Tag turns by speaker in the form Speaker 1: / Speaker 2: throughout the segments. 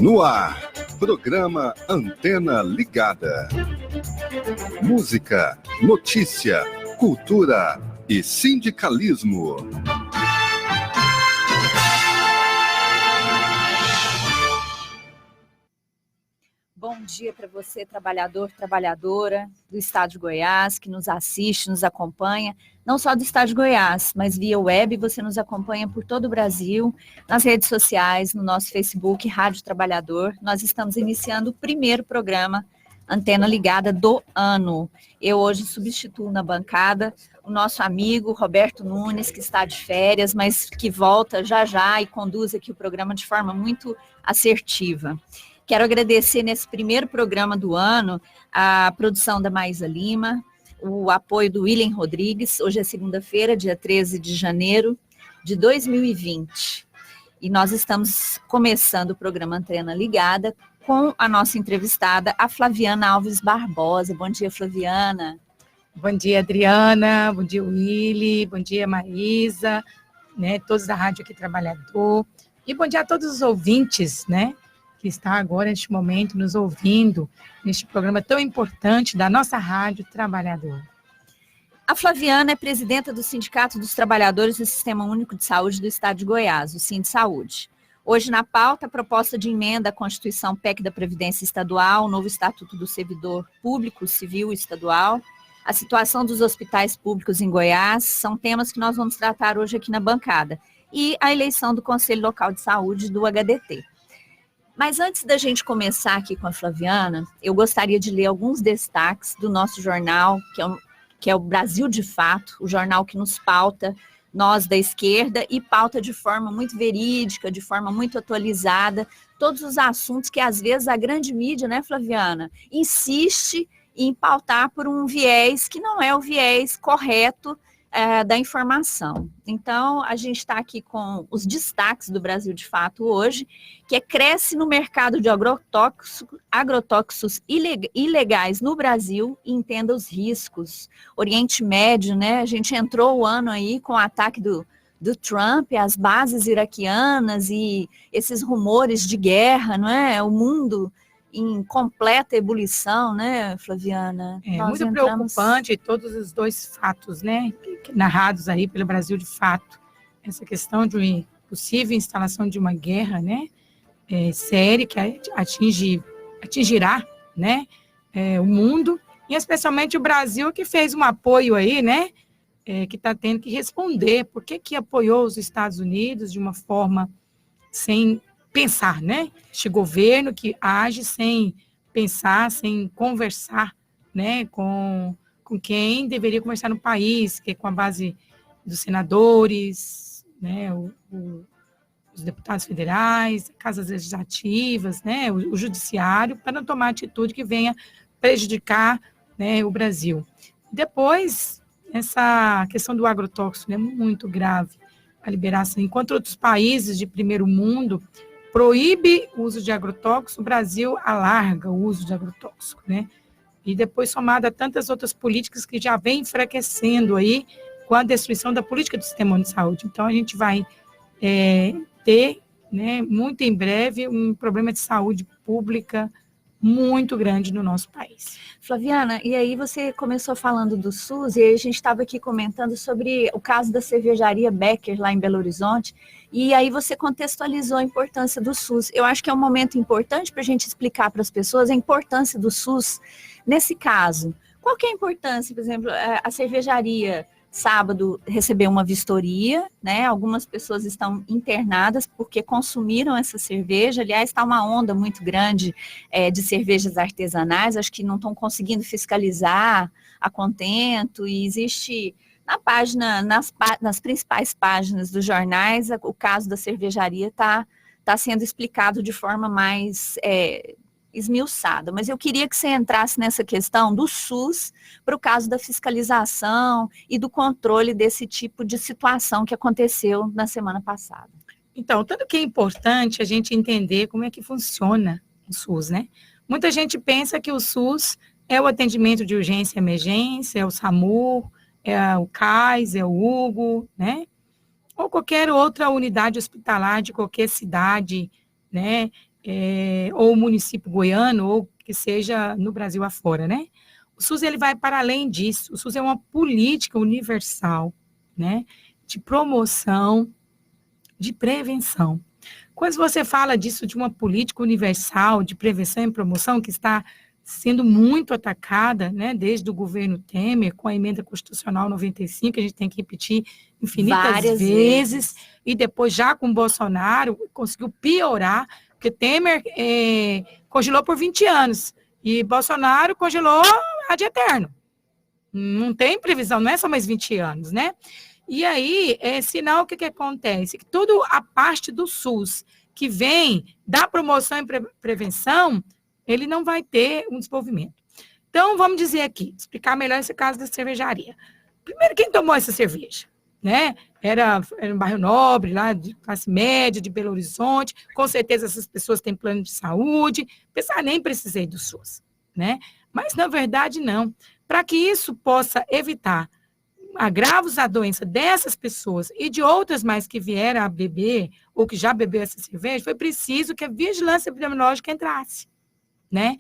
Speaker 1: No ar, programa Antena Ligada. Música, notícia, cultura e sindicalismo.
Speaker 2: Bom dia para você, trabalhador, trabalhadora do Estado de Goiás, que nos assiste, nos acompanha, não só do Estado de Goiás, mas via web, você nos acompanha por todo o Brasil, nas redes sociais, no nosso Facebook, Rádio Trabalhador. Nós estamos iniciando o primeiro programa Antena Ligada do ano. Eu hoje substituo na bancada o nosso amigo Roberto Nunes, que está de férias, mas que volta já já e conduz aqui o programa de forma muito assertiva. Quero agradecer nesse primeiro programa do ano a produção da Maísa Lima, o apoio do William Rodrigues. Hoje é segunda-feira, dia 13 de janeiro de 2020. E nós estamos começando o programa Antena Ligada com a nossa entrevistada, a Flaviana Alves Barbosa. Bom dia, Flaviana.
Speaker 3: Bom dia, Adriana. Bom dia, Willy. Bom dia, Maísa, né, todos da Rádio Aqui Trabalhador. E bom dia a todos os ouvintes, né, que está agora, neste momento, nos ouvindo, neste programa tão importante da nossa Rádio Trabalhador.
Speaker 2: A Flaviana é presidenta do Sindicato dos Trabalhadores do Sistema Único de Saúde do Estado de Goiás, o Sindsaúde. Hoje, na pauta, a proposta de emenda à Constituição PEC da Previdência Estadual, o novo Estatuto do Servidor Público Civil Estadual, a situação dos hospitais públicos em Goiás, são temas que nós vamos tratar hoje aqui na bancada, e a eleição do Conselho Local de Saúde do HDT. Mas antes da gente começar aqui com a Flaviana, eu gostaria de ler alguns destaques do nosso jornal, que é o Brasil de Fato, o jornal que nos pauta, nós da esquerda, e pauta de forma muito verídica, de forma muito atualizada, todos os assuntos que às vezes a grande mídia, né, Flaviana, insiste em pautar por um viés que não é o viés correto da informação. Então, a gente está aqui com os destaques do Brasil de Fato hoje, que cresce no mercado de agrotóxicos ilegais no Brasil e entenda os riscos. Oriente Médio, né? A gente entrou o ano aí com o ataque do Trump, as bases iraquianas e esses rumores de guerra, não é? O mundo em completa ebulição, né, Flaviana?
Speaker 3: É muito preocupante todos os dois fatos, né, narrados aí pelo Brasil de Fato. Essa questão de uma possível instalação de uma guerra, né, séria, que atingirá, né, o mundo, e especialmente o Brasil, que fez um apoio aí, né, que está tendo que responder por que apoiou os Estados Unidos de uma forma sem pensar, né? Este governo que age sem pensar, sem conversar, né, com quem deveria conversar no país, que é com a base dos senadores, né, os deputados federais, casas legislativas, né, o judiciário, para não tomar atitude que venha prejudicar, né, o Brasil. Depois, essa questão do agrotóxico é muito grave, a liberação. Enquanto outros países de primeiro mundo proíbe o uso de agrotóxico, o Brasil alarga o uso de agrotóxico, né? E depois, somado a tantas outras políticas que já vem enfraquecendo aí com a destruição da política do Sistema Único de Saúde. Então, a gente vai ter, né, muito em breve, um problema de saúde pública muito grande no nosso país.
Speaker 2: Flaviana, e aí você começou falando do SUS, e aí a gente estava aqui comentando sobre o caso da cervejaria Becker, lá em Belo Horizonte, e aí você contextualizou a importância do SUS. Eu acho que é um momento importante para a gente explicar para as pessoas a importância do SUS nesse caso. Qual que é a importância, por exemplo, a cervejaria sábado recebeu uma vistoria, né? Algumas pessoas estão internadas porque consumiram essa cerveja. Aliás, está uma onda muito grande de cervejas artesanais, acho que não estão conseguindo fiscalizar a contento, e existe na página, nas principais páginas dos jornais, o caso da cervejaria está sendo explicado de forma mais esmiuçada, mas eu queria que você entrasse nessa questão do SUS para o caso da fiscalização e do controle desse tipo de situação que aconteceu na semana passada.
Speaker 3: Então, tanto que é importante a gente entender como é que funciona o SUS, né? Muita gente pensa que o SUS é o atendimento de urgência e emergência, é o SAMU, é o CAIS, é o Hugo, né? Ou qualquer outra unidade hospitalar de qualquer cidade, né? Ou município goiano, ou que seja no Brasil afora, né? O SUS, ele vai para além disso. O SUS é uma política universal, né? De promoção, de prevenção. Quando você fala disso, de uma política universal de prevenção e promoção, que está sendo muito atacada, né, desde o governo Temer, com a emenda constitucional 95, que a gente tem que repetir infinitas
Speaker 2: Várias
Speaker 3: vezes, e depois já com o Bolsonaro, conseguiu piorar, porque Temer congelou por 20 anos, e Bolsonaro congelou ad eterno. Não tem previsão, não é só mais 20 anos, né? E aí, sinal, o que acontece? Que toda a parte do SUS que vem da promoção e prevenção, ele não vai ter um desenvolvimento. Então, vamos dizer aqui, explicar melhor esse caso da cervejaria. Primeiro, quem tomou essa cerveja? Né? Era um bairro nobre, lá de classe média, de Belo Horizonte, com certeza essas pessoas têm plano de saúde, pensar, nem precisei do SUS, né? Mas, na verdade, não. Para que isso possa evitar agravos à doença dessas pessoas e de outras mais que vieram a beber, ou que já bebeu essa cerveja, foi preciso que a vigilância epidemiológica entrasse, né?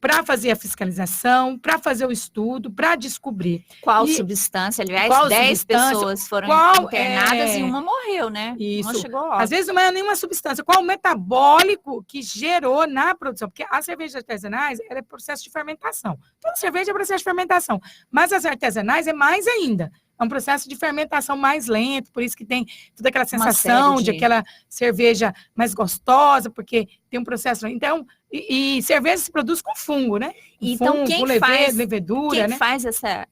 Speaker 3: Para fazer a fiscalização, para fazer o estudo, para descobrir.
Speaker 2: Qual substância? Aliás, 10 pessoas foram internadas e uma morreu, né?
Speaker 3: Isso.
Speaker 2: Uma chegou
Speaker 3: Às vezes não é nenhuma substância. Qual o metabólico que gerou na produção? Porque as cervejas artesanais é processo de fermentação. Toda cerveja é processo de fermentação. Mas as artesanais é mais ainda. É um processo de fermentação mais lento, por isso que tem toda aquela sensação de aquela cerveja mais gostosa, porque tem um processo. Então, e cerveja se produz com fungo, né?
Speaker 2: Então,
Speaker 3: fungo,
Speaker 2: quem
Speaker 3: levedura,
Speaker 2: né? faz essa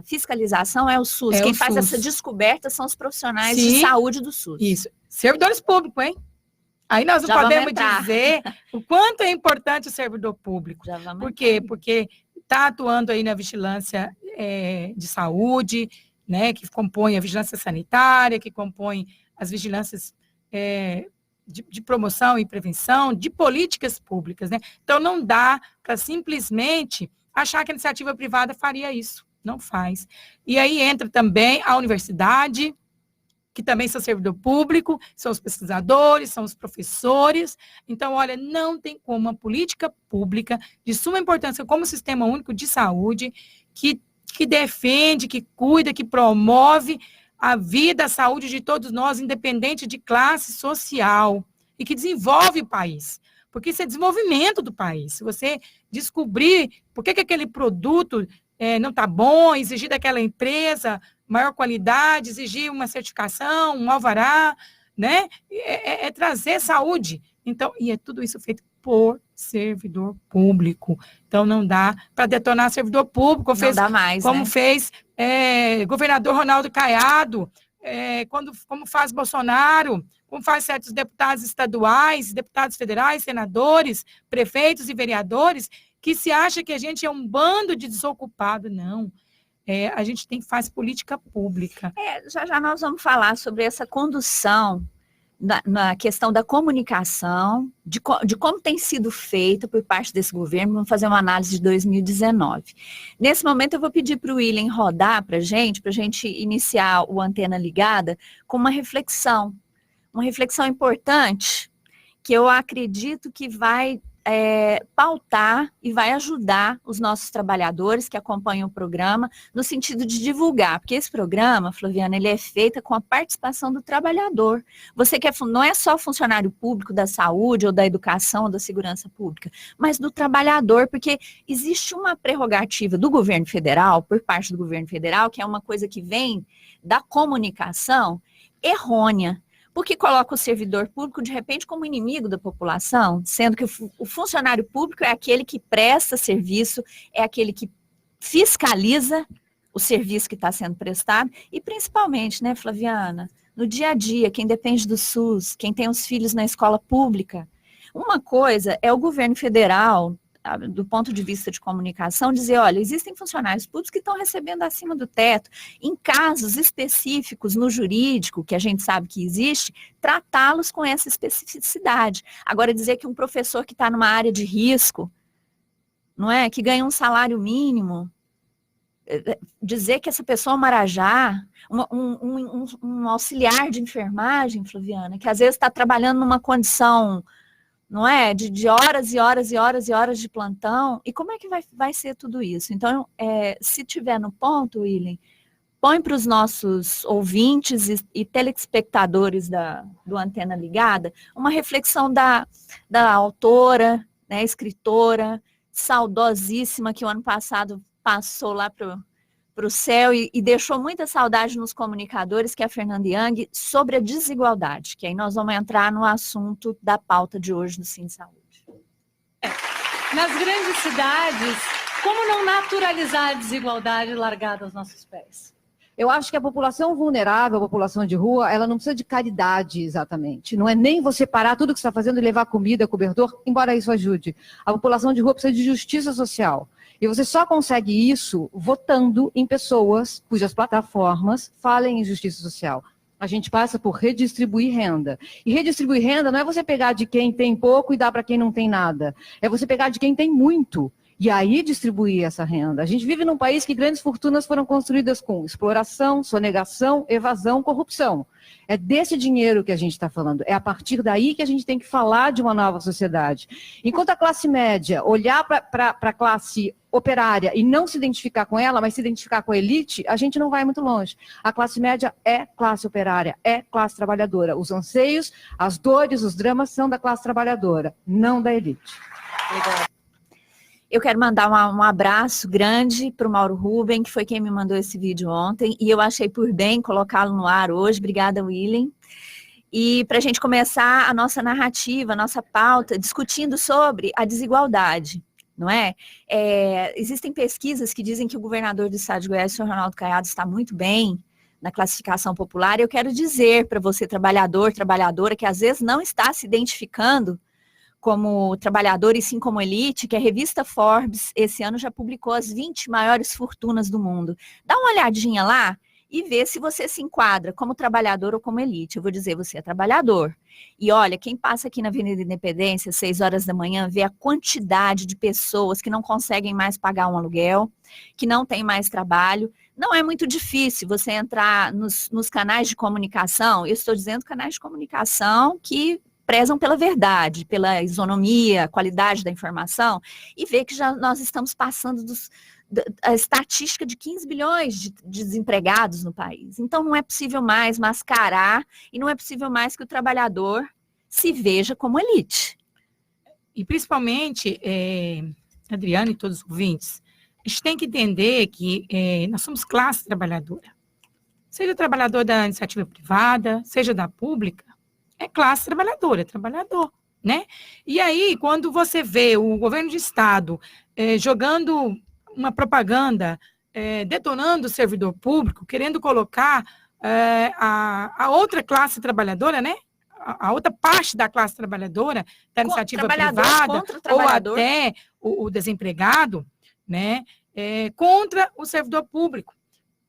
Speaker 2: fiscalização é o SUS. Quem faz essa descoberta são os profissionais de saúde do SUS.
Speaker 3: Isso. Servidores públicos, hein? Aí nós não podemos dizer o quanto é importante o servidor público. Por quê? Porque está atuando aí na vigilância de saúde, né, que compõe a vigilância sanitária, que compõe as vigilâncias de promoção e prevenção, de políticas públicas, né? Então, não dá para simplesmente achar que a iniciativa privada faria isso. Não faz. E aí entra também a universidade, que também são servidor público, são os pesquisadores, são os professores. Então, olha, não tem como uma política pública de suma importância como o Sistema Único de Saúde, que defende, que cuida, que promove a vida, a saúde de todos nós, independente de classe social, e que desenvolve o país. Porque isso é desenvolvimento do país. Se você descobrir por que aquele produto não está bom, exigir daquela empresa maior qualidade, exigir uma certificação, um alvará, né? É trazer saúde. Então, e é tudo isso feito por servidor público. Então, não dá para detonar servidor público.
Speaker 2: Não dá mais,
Speaker 3: como
Speaker 2: né?
Speaker 3: fez governador Ronaldo Caiado, como faz Bolsonaro, como faz certos deputados estaduais, deputados federais, senadores, prefeitos e vereadores, que se acha que a gente é um bando de desocupado. Não. A gente faz política pública.
Speaker 2: Já nós vamos falar sobre essa condução na questão da comunicação, de como tem sido feita por parte desse governo. Vamos fazer uma análise de 2019. Nesse momento, eu vou pedir para o William rodar para a gente iniciar o Antena Ligada com uma reflexão importante, que eu acredito que vai pautar e vai ajudar os nossos trabalhadores que acompanham o programa no sentido de divulgar, porque esse programa, Flaviana, ele é feito com a participação do trabalhador. Você não é só funcionário público da saúde ou da educação ou da segurança pública, mas do trabalhador, porque existe uma prerrogativa do governo federal, por parte do governo federal, que é uma coisa que vem da comunicação errônea, porque coloca o servidor público, de repente, como inimigo da população, sendo que o funcionário público é aquele que presta serviço, é aquele que fiscaliza o serviço que está sendo prestado, e principalmente, né, Flaviana, no dia a dia, quem depende do SUS, quem tem os filhos na escola pública. Uma coisa é o governo federal, do ponto de vista de comunicação, dizer, olha, existem funcionários públicos que estão recebendo acima do teto. Em casos específicos no jurídico, que a gente sabe que existe, tratá-los com essa especificidade. Agora, dizer que um professor que está numa área de risco, não é, que ganha um salário mínimo, dizer que essa pessoa é um marajá, um auxiliar de enfermagem, Flaviana, que às vezes está trabalhando numa condição, não é? De horas e horas e horas e horas de plantão. E como é que vai ser tudo isso? Então, se tiver no ponto, William, põe para os nossos ouvintes e telespectadores do Antena Ligada uma reflexão da autora, né, escritora, saudosíssima, que o ano passado passou lá para o céu e deixou muita saudade nos comunicadores, que é a Fernanda Young, sobre a desigualdade, que aí nós vamos entrar no assunto da pauta de hoje do Sim Saúde.
Speaker 4: Nas grandes cidades, como não naturalizar a desigualdade largada aos nossos pés?
Speaker 5: Eu acho que a população vulnerável, a população de rua, ela não precisa de caridade exatamente. Não é nem você parar tudo que você está fazendo e levar comida, cobertor, embora isso ajude. A população de rua precisa de justiça social. E você só consegue isso votando em pessoas cujas plataformas falem em justiça social. A gente passa por redistribuir renda. E redistribuir renda não é você pegar de quem tem pouco e dar para quem não tem nada. É você pegar de quem tem muito e aí distribuir essa renda. A gente vive num país que grandes fortunas foram construídas com exploração, sonegação, evasão, corrupção. É desse dinheiro que a gente está falando. É a partir daí que a gente tem que falar de uma nova sociedade. Enquanto a classe média olhar para a classe operária e não se identificar com ela, mas se identificar com a elite, a gente não vai muito longe. A classe média é classe operária, é classe trabalhadora. Os anseios, as dores, os dramas são da classe trabalhadora, não da elite.
Speaker 2: Obrigada. Eu quero mandar um abraço grande para o Mauro Ruben, que foi quem me mandou esse vídeo ontem, e eu achei por bem colocá-lo no ar hoje. Obrigada, William. E para a gente começar a nossa narrativa, a nossa pauta, discutindo sobre a desigualdade, não é? Existem pesquisas que dizem que o governador do estado de Goiás, o senhor Ronaldo Caiado, está muito bem na classificação popular. Eu quero dizer para você, trabalhador, trabalhadora, que às vezes não está se identificando como trabalhador e sim como elite, que a revista Forbes esse ano já publicou as 20 maiores fortunas do mundo. Dá uma olhadinha lá e vê se você se enquadra como trabalhador ou como elite. Eu vou dizer, você é trabalhador. E olha, quem passa aqui na Avenida Independência, às 6 horas da manhã, vê a quantidade de pessoas que não conseguem mais pagar um aluguel, que não tem mais trabalho. Não é muito difícil você entrar nos canais de comunicação. Eu estou dizendo canais de comunicação que prezam pela verdade, pela isonomia, qualidade da informação, e ver que já nós estamos passando a estatística de 15 bilhões de desempregados no país. Então não é possível mais mascarar e não é possível mais que o trabalhador se veja como elite.
Speaker 3: E principalmente, Adriana e todos os ouvintes, a gente tem que entender que nós somos classe trabalhadora. Seja trabalhador da iniciativa privada, seja da pública, é classe trabalhadora, é trabalhador, né? E aí, quando você vê o governo de estado jogando uma propaganda, detonando o servidor público, querendo colocar a outra classe trabalhadora, né? A outra parte da classe trabalhadora, da iniciativa privada, ou até o desempregado, né? Contra o servidor público,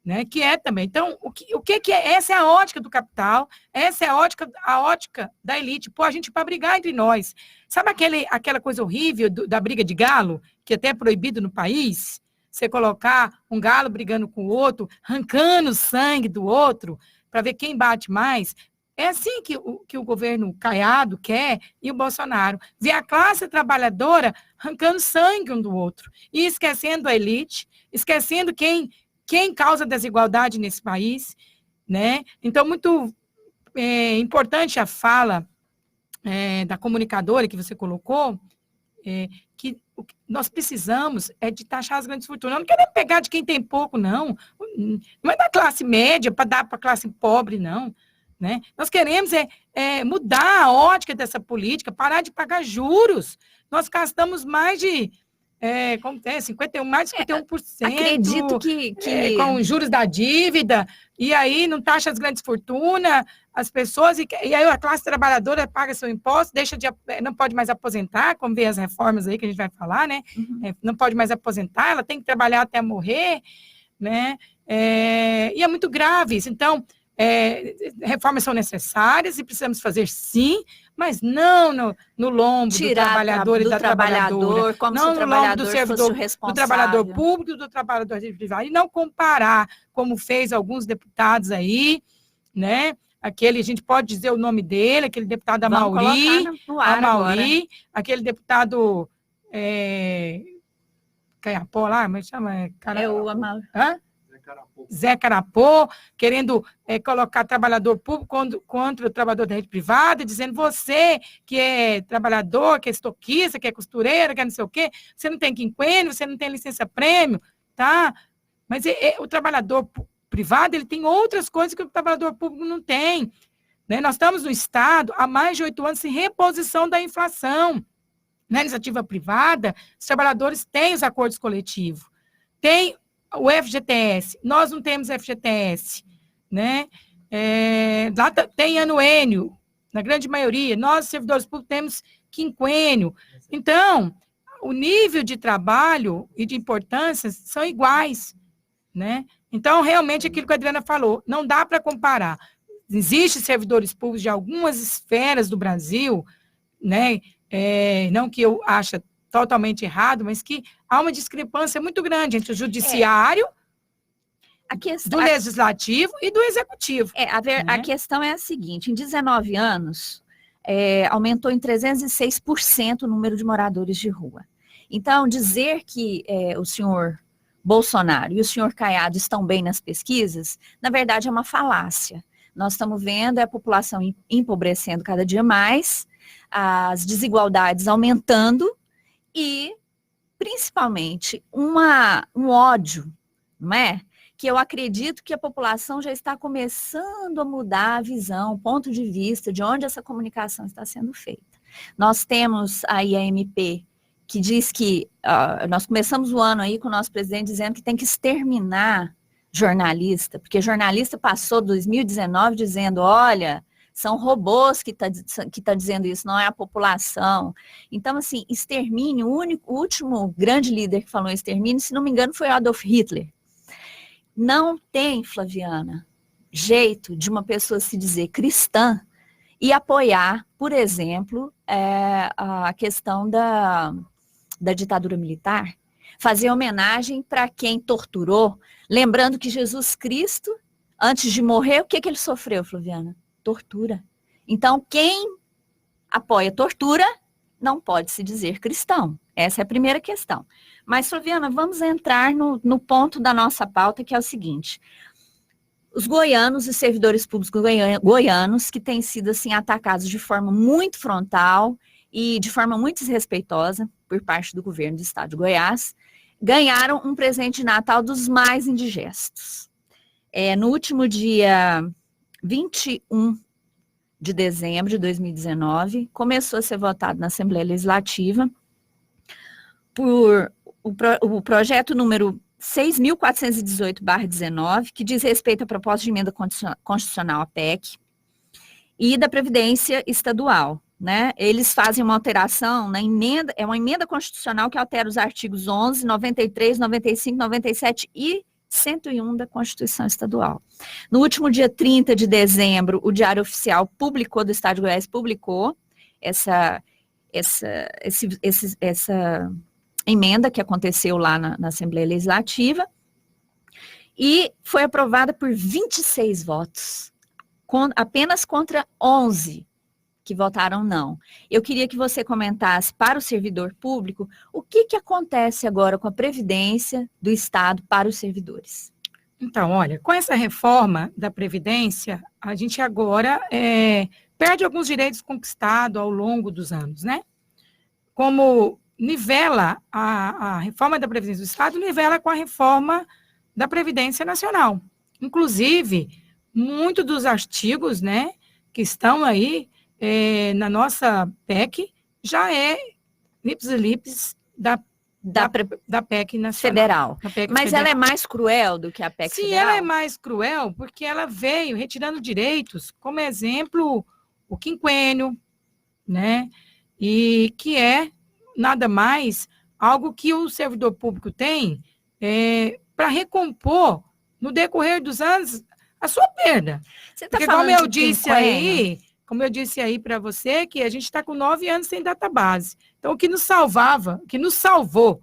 Speaker 3: né? Que é também. Então, o que é? Essa é a ótica do capital, essa é a ótica da elite. Pô, a gente para brigar entre nós. Sabe aquela coisa horrível da briga de galo, que até é proibido no país? Você colocar um galo brigando com o outro, arrancando o sangue do outro, para ver quem bate mais. É assim que o governo Caiado quer e o Bolsonaro. Ver a classe trabalhadora arrancando sangue um do outro. E esquecendo a elite, esquecendo quem causa desigualdade nesse país, né? Então, muito importante a fala da comunicadora que você colocou, que o que nós precisamos é de taxar as grandes fortunas. Não queremos pegar de quem tem pouco, não. Não é da classe média para dar para a classe pobre, não. Né? Nós queremos mudar a ótica dessa política, parar de pagar juros. Nós gastamos mais de 51%.
Speaker 2: Acredito que
Speaker 3: com os juros da dívida, e aí não taxa as grandes fortunas, as pessoas, e aí a classe trabalhadora paga seu imposto, não pode mais aposentar, como vê as reformas aí que a gente vai falar, né? Uhum. Não pode mais aposentar, ela tem que trabalhar até morrer, né? E é muito grave isso. Então, reformas são necessárias e precisamos fazer sim, mas não no lombo do trabalhador e da trabalhadora,
Speaker 2: como
Speaker 3: não
Speaker 2: se
Speaker 3: no lombo do servidor, do trabalhador público e do trabalhador privado, e não comparar, como fez alguns deputados aí, né? A gente pode dizer o nome dele, aquele deputado Amauri, aquele deputado Caiapó lá, mas chama... Zé Carapô, querendo colocar trabalhador público contra o trabalhador da rede privada, dizendo você que é trabalhador, que é estoquista, que é costureira, que é não sei o quê, você não tem quinquênio, você não tem licença-prêmio, tá? Mas o trabalhador privado, ele tem outras coisas que o trabalhador público não tem. Né? Nós estamos no Estado há mais de 8 anos sem reposição da inflação. Na iniciativa privada, os trabalhadores têm os acordos coletivos, tem o FGTS, nós não temos FGTS, né? Lá tem anuênio, na grande maioria, nós, servidores públicos, temos quinquênio. Então, o nível de trabalho e de importância são iguais, né? Então, realmente, aquilo que a Adriana falou, não dá para comparar. Existem servidores públicos de algumas esferas do Brasil, né? Não que eu ache totalmente errado, mas que há uma discrepância muito grande entre o judiciário, do legislativo e do executivo.
Speaker 2: A questão é a seguinte, em 19 anos, aumentou em 306% o número de moradores de rua. Então, dizer que o senhor Bolsonaro e o senhor Caiado estão bem nas pesquisas, na verdade é uma falácia. Nós estamos vendo a população empobrecendo cada dia mais, as desigualdades aumentando, e, principalmente, um ódio, não é? Que eu acredito que a população já está começando a mudar a visão, o ponto de vista de onde essa comunicação está sendo feita. Nós temos aí a MP, que diz que, nós começamos o ano aí com o nosso presidente dizendo que tem que exterminar jornalista, porque jornalista passou 2019 dizendo, olha... São robôs que tá dizendo isso, não é a população. Então, assim, extermínio, o último grande líder que falou extermínio, se não me engano, foi Adolf Hitler. Não tem, Flaviana, jeito de uma pessoa se dizer cristã e apoiar, por exemplo, a questão da ditadura militar, fazer homenagem para quem torturou, lembrando que Jesus Cristo, antes de morrer, o que ele sofreu, Flaviana? Tortura. Então, quem apoia tortura não pode se dizer cristão. Essa é a primeira questão. Mas, Flaviana, vamos entrar no ponto da nossa pauta, que é o seguinte. Os goianos, os servidores públicos goianos, que têm sido assim, atacados de forma muito frontal e de forma muito desrespeitosa por parte do governo do estado de Goiás, ganharam um presente de Natal dos mais indigestos. No último dia 21 de dezembro de 2019, começou a ser votado na Assembleia Legislativa por o projeto número 6.418/19, que diz respeito à proposta de emenda constitucional à PEC, e da Previdência Estadual, né? Eles fazem uma alteração na emenda, é uma emenda constitucional que altera os artigos 11, 93, 95, 97 e 101 da Constituição Estadual. No último dia 30 de dezembro, o Diário Oficial do Estado de Goiás publicou essa emenda que aconteceu lá na Assembleia Legislativa e foi aprovada por 26 votos, apenas contra 11 que votaram não. Eu queria que você comentasse para o servidor público o que acontece agora com a Previdência do Estado para os servidores.
Speaker 3: Então, olha, com essa reforma da Previdência, a gente agora perde alguns direitos conquistados ao longo dos anos, né? Como nivela a reforma da Previdência do Estado, nivela com a reforma da Previdência Nacional. Inclusive, muitos dos artigos, né, que estão aí na nossa PEC, já é lips da PEC nacional.
Speaker 2: Federal.
Speaker 3: PEC
Speaker 2: Mas
Speaker 3: federal.
Speaker 2: ela é mais cruel do que a PEC
Speaker 3: Sim,
Speaker 2: federal?
Speaker 3: ela é mais cruel porque ela veio retirando direitos, como exemplo, o quinquênio, né? E que é nada mais algo que o servidor público tem para recompor no decorrer dos anos a sua perda.
Speaker 2: Você está
Speaker 3: Porque
Speaker 2: falando
Speaker 3: como eu disse aí para você, que a gente está com 9 anos sem database. Então, o que nos salvou,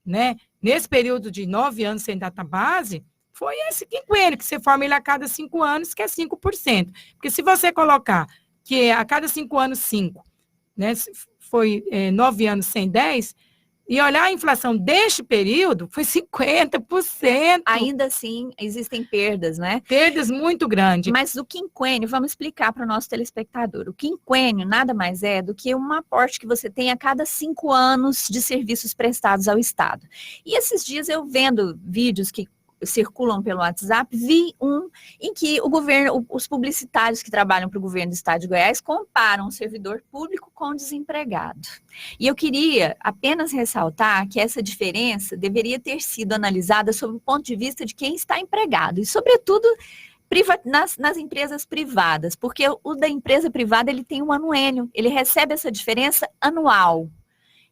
Speaker 3: né, nesse período de 9 anos sem database, foi esse quinquênio, que você forma ele a cada 5 anos, que é 5%. Porque se você colocar que a cada 5 anos, 5, né, foi 9 anos sem 10, e olhar a inflação deste período, foi 50%.
Speaker 2: Ainda assim, existem perdas, né?
Speaker 3: Perdas muito grandes.
Speaker 2: Mas o quinquênio, vamos explicar para o nosso telespectador. O quinquênio nada mais é do que um aporte que você tem a cada 5 anos de serviços prestados ao Estado. E esses dias eu vendo vídeos que circulam pelo WhatsApp, vi um em que os publicitários que trabalham para o governo do Estado de Goiás comparam o servidor público com o desempregado. E eu queria apenas ressaltar que essa diferença deveria ter sido analisada sob o ponto de vista de quem está empregado e, sobretudo, nas empresas privadas, porque o da empresa privada ele tem um anuênio, ele recebe essa diferença anual.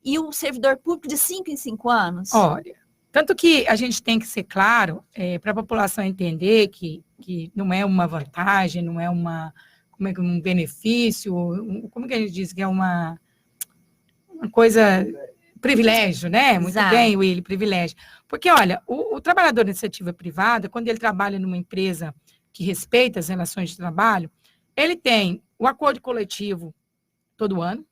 Speaker 2: E o servidor público de 5 em 5 anos?
Speaker 3: Olha, tanto que a gente tem que ser claro, para a população entender que não é uma vantagem, não é um benefício, como que a gente diz que é uma coisa, privilégio, né? Muito
Speaker 2: Exato.
Speaker 3: bem, Willy, privilégio. Porque, olha, o trabalhador de iniciativa privada, quando ele trabalha numa empresa que respeita as relações de trabalho, ele tem o acordo coletivo todo ano,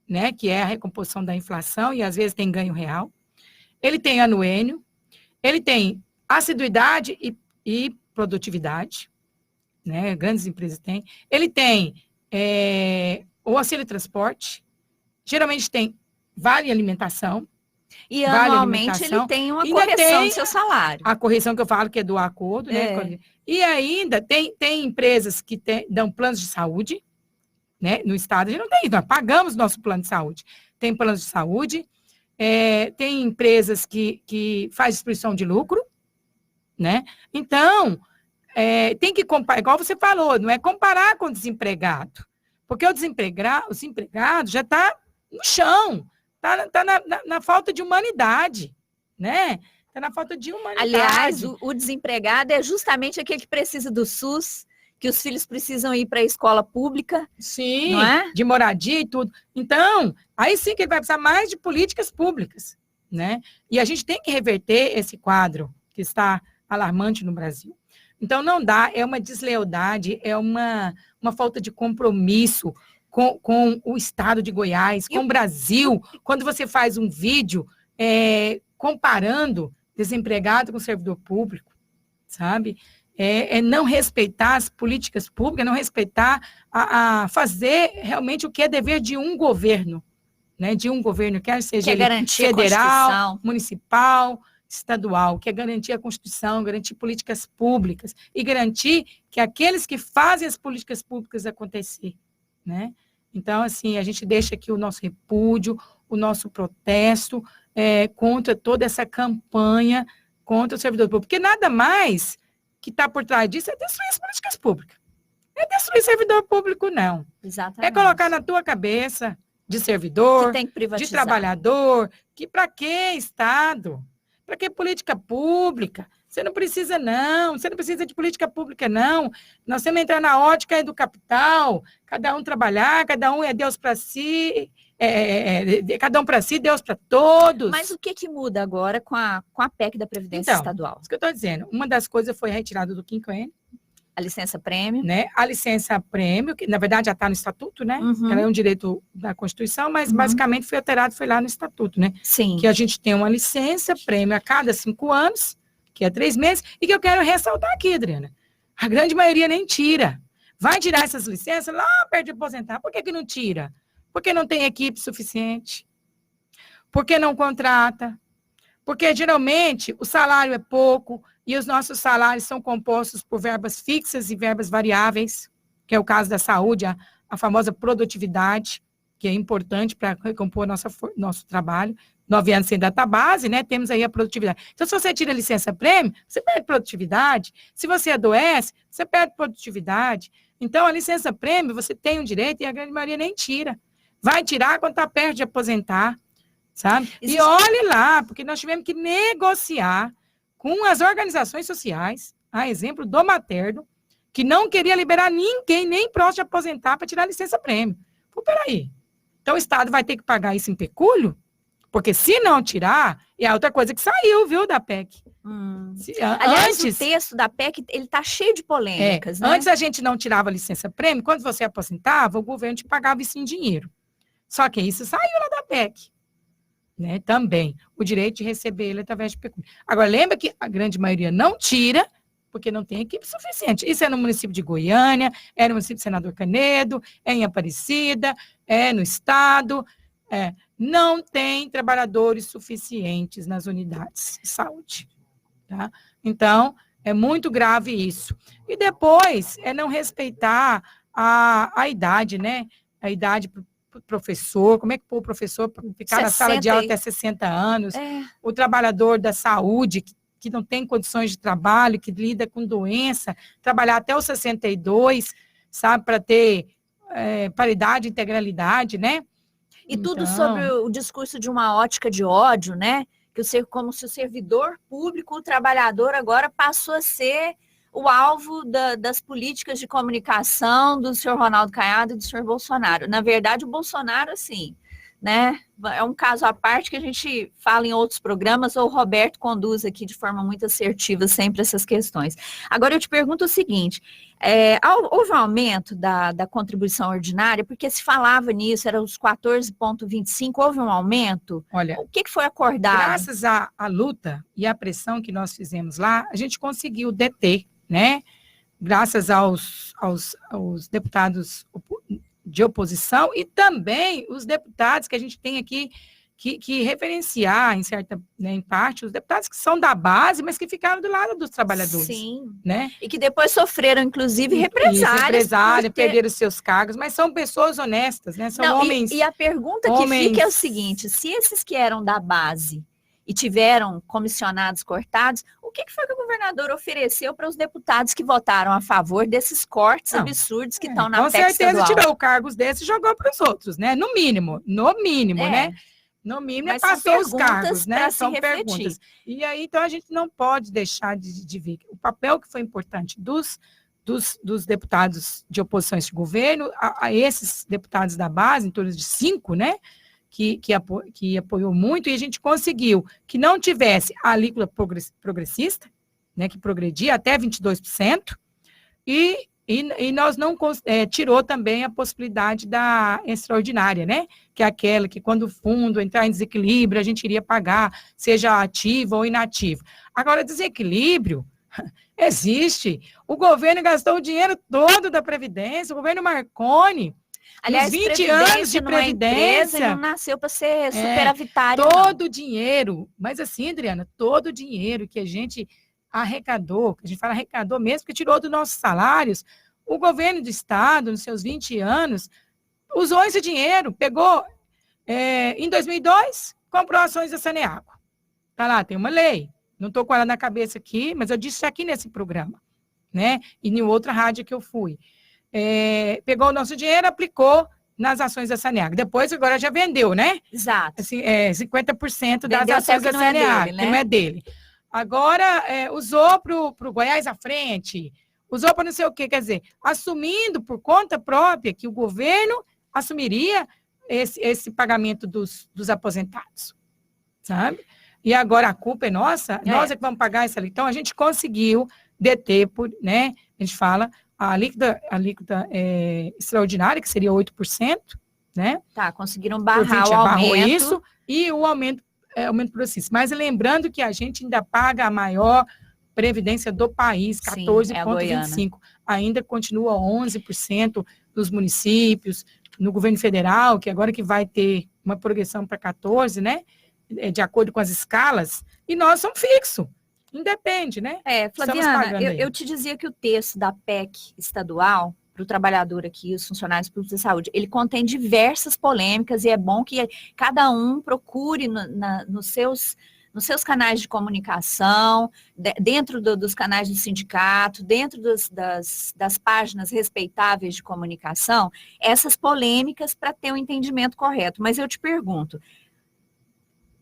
Speaker 3: né? Que é a recomposição da inflação e, às vezes, tem ganho real. Ele tem anuênio, ele tem assiduidade e produtividade, né? Grandes empresas têm. Ele tem o auxílio transporte, geralmente tem vale alimentação.
Speaker 2: E anualmente ele tem uma correção do seu salário.
Speaker 3: A correção que eu falo que é do acordo, né? E ainda tem empresas que dão planos de saúde, né? No Estado a gente não tem, nós pagamos nosso plano de saúde. Tem planos de saúde. Tem empresas que fazem distribuição de lucro, né? Então, tem que comparar, igual você falou, não é comparar com o desempregado, porque o desempregado já está no chão, está na falta de humanidade, né? Está na falta de humanidade.
Speaker 2: Aliás, o desempregado é justamente aquele que precisa do SUS, que os filhos precisam ir para a escola pública.
Speaker 3: Sim,
Speaker 2: não é?
Speaker 3: De moradia e tudo. Então, aí sim que ele vai precisar mais de políticas públicas, né? E a gente tem que reverter esse quadro que está alarmante no Brasil. Então, não dá, é uma deslealdade, é uma falta de compromisso com o Estado de Goiás, com o Brasil. Quando você faz um vídeo comparando desempregado com servidor público, sabe? Não respeitar as políticas públicas, não respeitar fazer realmente o que é dever de um governo, né? De um governo, quer seja ele federal, municipal, estadual, que é garantir a Constituição, garantir políticas públicas e garantir que aqueles que fazem as políticas públicas acontecer, né? Então, assim, a gente deixa aqui o nosso repúdio, o nosso protesto contra toda essa campanha contra o servidor público. Porque nada mais que está por trás disso é destruir as políticas públicas. Não é destruir servidor público, não.
Speaker 2: Exatamente.
Speaker 3: É colocar na tua cabeça de servidor,
Speaker 2: que tem que privatizar.
Speaker 3: de trabalhador, que para que Estado? Para que política pública? Você não precisa, não. Você não precisa de política pública, não. Nós temos que entrar na ótica do capital, cada um trabalhar, cada um é Deus para si, cada um para si, Deus para todos.
Speaker 2: Mas o que muda agora com a PEC da Previdência
Speaker 3: Então,
Speaker 2: Estadual?
Speaker 3: Isso que eu estou dizendo. Uma das coisas foi retirada do quinquênio.
Speaker 2: A licença-prêmio.
Speaker 3: Né? A licença-prêmio, que na verdade já está no Estatuto, né?
Speaker 2: Uhum.
Speaker 3: Ela é um direito da Constituição, mas basicamente foi alterado, foi lá no Estatuto, né?
Speaker 2: Sim.
Speaker 3: Que a gente tem uma licença-prêmio a cada 5 anos, que é 3 meses, e que eu quero ressaltar aqui, Adriana. A grande maioria nem tira. Vai tirar essas licenças lá perto de aposentar. Por que não tira? Porque não tem equipe suficiente. Porque não contrata. Porque geralmente o salário é pouco e os nossos salários são compostos por verbas fixas e verbas variáveis, que é o caso da saúde, a famosa produtividade, que é importante para recompor nosso trabalho. 9 anos sem database, né? Temos aí a produtividade. Então, se você tira a licença-prêmio, você perde produtividade. Se você adoece, você perde produtividade. Então, a licença-prêmio, você tem um direito e a grande maioria nem tira. Vai tirar quando está perto de aposentar, sabe? E olhe lá, porque nós tivemos que negociar com as organizações sociais, a exemplo do Materno, que não queria liberar ninguém, nem próximo de aposentar, para tirar a licença-prêmio. Pô, peraí. Então, o Estado vai ter que pagar isso em pecúlio? Porque se não tirar, é outra coisa que saiu, viu, da PEC.
Speaker 2: Aliás, o texto da PEC, ele está cheio de polêmicas, né?
Speaker 3: Antes a gente não tirava a licença-prêmio, quando você aposentava, o governo te pagava isso em dinheiro. Só que isso saiu lá da PEC. Né, também, o direito de receber ele através de pecúlio. Agora, lembra que a grande maioria não tira, porque não tem equipe suficiente. Isso é no município de Goiânia, é no município de Senador Canedo, é em Aparecida, é no estado, não tem trabalhadores suficientes nas unidades de saúde. Tá? Então, é muito grave isso. E depois, é não respeitar a idade, né? A idade professor, como é que o professor ficar na sala de aula até 60 anos, o trabalhador da saúde, que não tem condições de trabalho, que lida com doença, trabalhar até os 62, sabe, para ter paridade, integralidade, né?
Speaker 2: E tudo sobre o discurso de uma ótica de ódio, né? Como se o servidor público, o trabalhador, agora passou a ser o alvo das políticas de comunicação do senhor Ronaldo Caiado e do senhor Bolsonaro. Na verdade, o Bolsonaro, assim, né, é um caso à parte que a gente fala em outros programas, ou o Roberto conduz aqui de forma muito assertiva sempre essas questões. Agora, eu te pergunto o seguinte, houve um aumento da contribuição ordinária, porque se falava nisso, era os 14,25, houve um aumento?
Speaker 3: Olha,
Speaker 2: o que foi acordado?
Speaker 3: Graças à luta e à pressão que nós fizemos lá, a gente conseguiu deter, né? Graças aos deputados de oposição e também os deputados que a gente tem aqui que referenciar, em parte, os deputados que são da base, mas que ficaram do lado dos trabalhadores.
Speaker 2: Sim.
Speaker 3: Né?
Speaker 2: E que depois sofreram, inclusive, represálias.
Speaker 3: Perderam seus cargos, mas são pessoas honestas, né? São homens.
Speaker 2: E a pergunta que fica é o seguinte: se esses que eram da base e tiveram comissionados cortados, o que foi que o governador ofereceu para os deputados que votaram a favor desses cortes absurdos que estão na PEC estadual?
Speaker 3: Com certeza tirou cargos desses e jogou para os outros, né? No mínimo, né? No mínimo, passou os cargos, né? São perguntas. E aí, então, a gente não pode deixar de ver o papel que foi importante dos deputados de oposições de governo, a esses deputados da base, em torno de 5, né? Que apoiou muito, e a gente conseguiu que não tivesse a alíquota progressista, né, que progredia até 22%, e nós não tirou também a possibilidade da extraordinária, né, que é aquela que quando o fundo entrar em desequilíbrio, a gente iria pagar, seja ativo ou inativo. Agora, desequilíbrio existe. O governo gastou o dinheiro todo da Previdência, o governo Marconi.
Speaker 2: Aliás,
Speaker 3: 20 anos de previdência,
Speaker 2: não nasceu para ser superavitário.
Speaker 3: Todo o dinheiro, mas assim, Adriana, todo o dinheiro que a gente arrecadou, que a gente fala arrecadou mesmo, que tirou dos nossos salários, o governo do estado, nos seus 20 anos, usou esse dinheiro, pegou, em 2002, comprou ações da Saneago. Tá lá, tem uma lei, não estou com ela na cabeça aqui, mas eu disse aqui nesse programa, né? E em outra rádio que eu fui. Pegou o nosso dinheiro, aplicou nas ações da Saneago. Depois, agora já vendeu, né?
Speaker 2: Exato.
Speaker 3: Assim, 50% das
Speaker 2: Vendeu
Speaker 3: ações da
Speaker 2: que não é
Speaker 3: Saneago,
Speaker 2: dele, né?
Speaker 3: que não é dele. Agora, usou para o Goiás à frente, usou para não sei o quê, quer dizer, assumindo por conta própria que o governo assumiria esse pagamento dos aposentados, sabe? E agora a culpa é nossa, nós é que vamos pagar essa. Então, a gente conseguiu deter, né? A gente fala, a alíquota extraordinária, que seria 8%, né?
Speaker 2: Tá, conseguiram barrar o
Speaker 3: barrou
Speaker 2: aumento.
Speaker 3: isso, e o aumento progressista. Mas lembrando que a gente ainda paga a maior previdência do país, 14,25%. Ainda continua 11% dos municípios, no governo federal, que agora que vai ter uma progressão para 14%, né? De acordo com as escalas, e nós somos fixos. Independe, né?
Speaker 2: Flaviana, eu te dizia que o texto da PEC estadual, para o trabalhador aqui, os funcionários públicos de saúde, ele contém diversas polêmicas e é bom que cada um procure nos seus canais de comunicação, dentro dos canais do sindicato, dentro das páginas respeitáveis de comunicação, essas polêmicas para ter um entendimento correto. Mas eu te pergunto,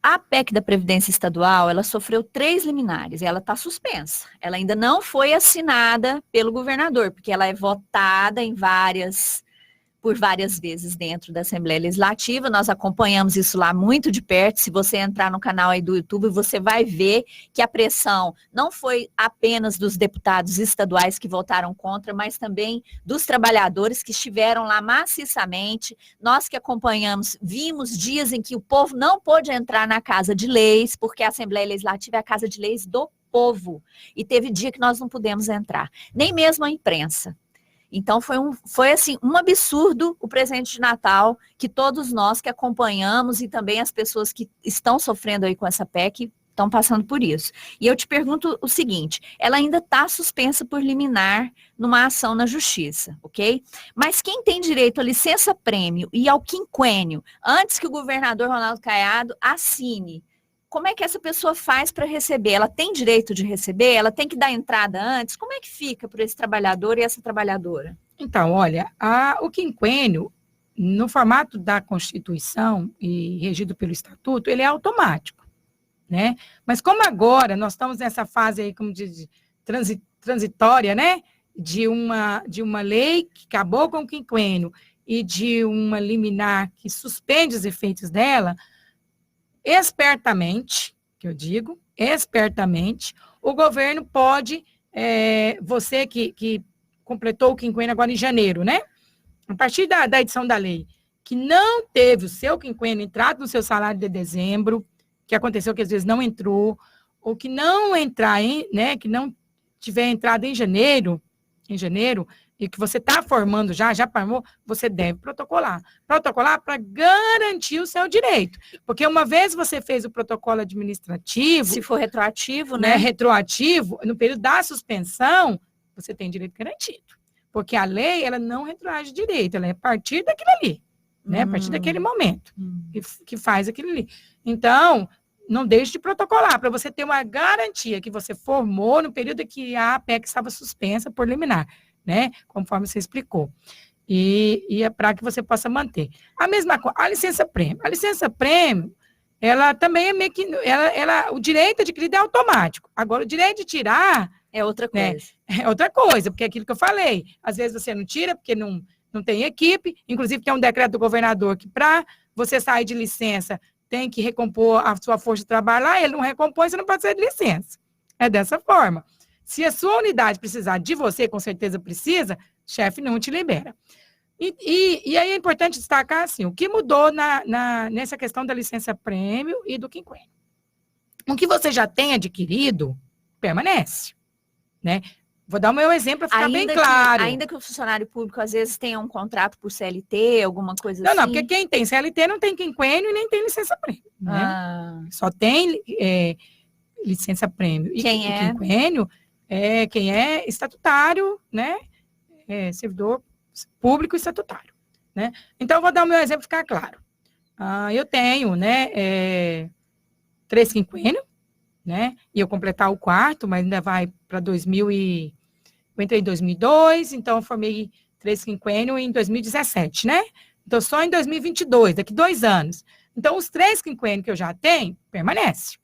Speaker 2: a PEC da Previdência Estadual, ela sofreu 3 liminares, e ela está suspensa. Ela ainda não foi assinada pelo governador, porque ela é votada por várias vezes dentro da Assembleia Legislativa. Nós acompanhamos isso lá muito de perto. Se você entrar no canal aí do YouTube, você vai ver que a pressão não foi apenas dos deputados estaduais que votaram contra, mas também dos trabalhadores que estiveram lá maciçamente. Nós que acompanhamos, vimos dias em que o povo não pôde entrar na Casa de Leis, porque a Assembleia Legislativa é a Casa de Leis do povo. E teve dia que nós não pudemos entrar, nem mesmo a imprensa. Então, foi assim, um absurdo o presente de Natal que todos nós que acompanhamos e também as pessoas que estão sofrendo aí com essa PEC estão passando por isso. E eu te pergunto o seguinte, ela ainda está suspensa por liminar numa ação na justiça, ok? Mas quem tem direito à licença-prêmio e ao quinquênio, antes que o governador Ronaldo Caiado assine, como é que essa pessoa faz para receber? Ela tem direito de receber? Ela tem que dar entrada antes? Como é que fica para esse trabalhador e essa trabalhadora?
Speaker 3: Então, olha, o quinquênio, no formato da Constituição e regido pelo Estatuto, ele é automático, né? Mas como agora nós estamos nessa fase aí, como de transitória, né? De uma lei que acabou com o quinquênio e de uma liminar que suspende os efeitos dela, espertamente, o governo pode, você que completou o quinquênio agora em janeiro, né? A partir da edição da lei, que não teve o seu quinquênio entrado no seu salário de dezembro, que aconteceu que às vezes não entrou, ou que não entrar, né? Que não tiver entrado em janeiro, e que você está formando já formou, você deve protocolar. Protocolar para garantir o seu direito. Porque uma vez você fez o protocolo administrativo...
Speaker 2: Se for retroativo, né?
Speaker 3: Retroativo, no período da suspensão, você tem direito garantido. Porque a lei, ela não retroage direito, ela é a partir daquilo ali, né? A partir daquele momento que faz aquilo ali. Então, não deixe de protocolar, para você ter uma garantia que você formou no período que a PEC estava suspensa por liminar, né? Conforme você explicou. E é para que você possa manter. A mesma coisa, a licença-prêmio. A licença-prêmio, ela também é meio que... o direito adquirido é automático. Agora, o direito de tirar...
Speaker 2: É outra coisa.
Speaker 3: Né, é outra coisa, porque é aquilo que eu falei. Às vezes você não tira, porque não tem equipe. Inclusive, tem um decreto do governador que, para você sair de licença, tem que recompor a sua força de trabalho lá. Ele não recompõe, você não pode sair de licença. É dessa forma. Se a sua unidade precisar de você, com certeza precisa, chefe não te libera. E aí é importante destacar, assim, o que mudou nessa questão da licença-prêmio e do quinquênio. O que você já tem adquirido, permanece, né? Vou dar o meu exemplo para ficar bem claro.
Speaker 2: Ainda que o funcionário público, às vezes, tenha um contrato por CLT, alguma coisa
Speaker 3: assim. Não,
Speaker 2: porque
Speaker 3: quem tem CLT não tem quinquênio e nem tem licença-prêmio, né? Só tem licença-prêmio. E quinquênio é quem é estatutário, né? Servidor público estatutário, né? Então, eu vou dar o meu exemplo para ficar claro. Eu tenho, né, 3 quinquênios, né? Ia completar o quarto, mas ainda vai para 2000 e... Eu entrei em 2002, então eu formei 3 quinquênio em 2017, né? Então, só em 2022, daqui 2 anos. Então, os 3 quinquênios que eu já tenho, permanece.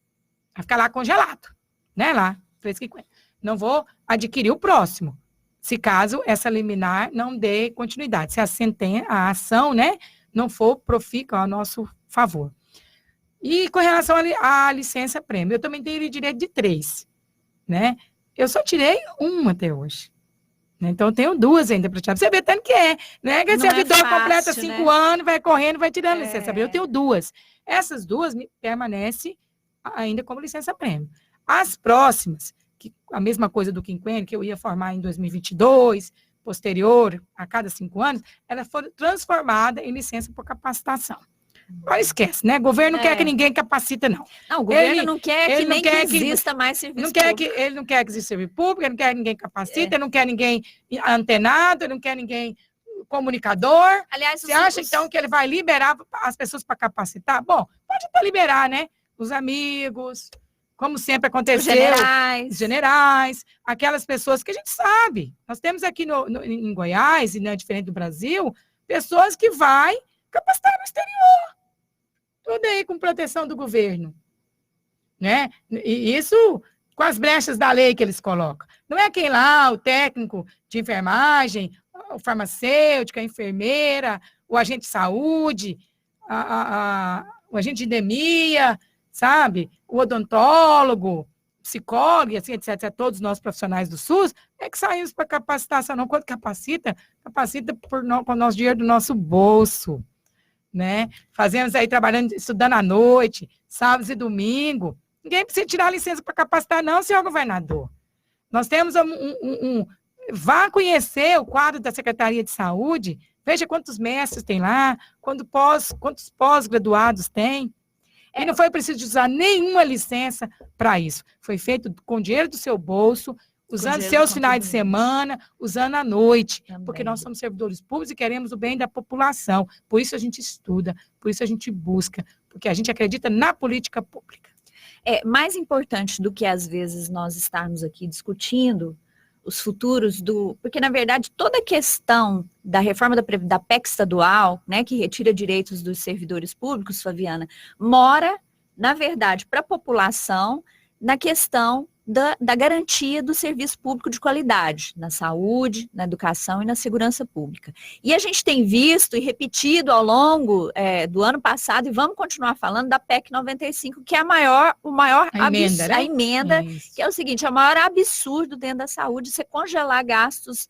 Speaker 3: Vai ficar lá congelado, né? Lá, 3 quinquênios. Não vou adquirir o próximo, se caso essa liminar não dê continuidade. Se a ação, né, não for profícua ao nosso favor. E com relação à licença prêmio, eu também tenho direito de 3, né? Eu só tirei 1 até hoje. Então, eu tenho 2 ainda para tirar. Você vê tanto que né? Que o servidor completa 5 anos, vai correndo, vai tirando licença. Eu tenho 2. Essas 2 permanecem ainda como licença prêmio. As próximas, que a mesma coisa do quinquênio, que eu ia formar em 2022, posterior, a cada 5 anos, elas foram transformadas em licença por capacitação. Agora esquece, né? O governo não quer que ninguém capacita, não.
Speaker 2: Não, o governo não quer que nem que exista mais serviço público.
Speaker 3: Ele não quer que exista serviço público, ele não quer que ninguém capacita, ele não quer ninguém antenado, ele não quer ninguém comunicador. Aliás, você acha, então, que ele vai liberar as pessoas para capacitar? Bom, pode até liberar, né? Os amigos, como sempre aconteceu. Os generais, aquelas pessoas que a gente sabe. Nós temos aqui em Goiás, e não é diferente do Brasil, pessoas que vai capacitar no exterior. Tudo aí com proteção do governo. Né? E isso com as brechas da lei que eles colocam. Não é quem lá, o técnico de enfermagem, o farmacêutico, a enfermeira, o agente de saúde, o agente de endemia, sabe? O odontólogo, psicólogo, assim, etc. Todos nós profissionais do SUS, é que saímos para capacitação. Não, quando capacita com o nosso dinheiro do nosso bolso. Né? Fazemos aí, estudando à noite, sábados e domingo. Ninguém precisa tirar licença para capacitar, não, senhor governador. Nós temos vá conhecer o quadro da Secretaria de Saúde, veja quantos mestres tem lá, quantos pós-graduados tem. E não foi preciso usar nenhuma licença para isso. Foi feito com dinheiro do seu bolso, usando seus finais de semana, usando à noite, porque nós somos servidores públicos e queremos o bem da população. Por isso a gente estuda, por isso a gente busca, porque a gente acredita na política pública.
Speaker 2: É mais importante do que, às vezes, nós estarmos aqui discutindo os futuros porque, na verdade, toda a questão da reforma da PEC estadual, né, que retira direitos dos servidores públicos, Flaviana, mora, na verdade, para a população, na questão da garantia do serviço público de qualidade, na saúde, na educação e na segurança pública. E a gente tem visto e repetido ao longo do ano passado, e vamos continuar falando da PEC 95, que é a emenda, que é o seguinte, é o maior absurdo dentro da saúde, você congelar gastos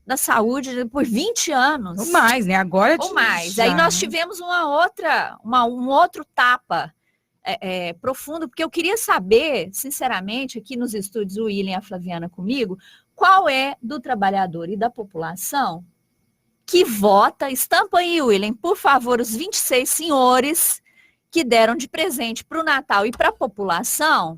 Speaker 2: na saúde por 20 anos.
Speaker 3: Ou mais, né? Agora
Speaker 2: ou mais. Já, aí nós tivemos um outro tapa profundo, porque eu queria saber, sinceramente, aqui nos estúdios, o William e a Flaviana comigo, qual é do trabalhador e da população que vota, estampa aí, William, por favor, os 26 senhores que deram de presente para o Natal e para a população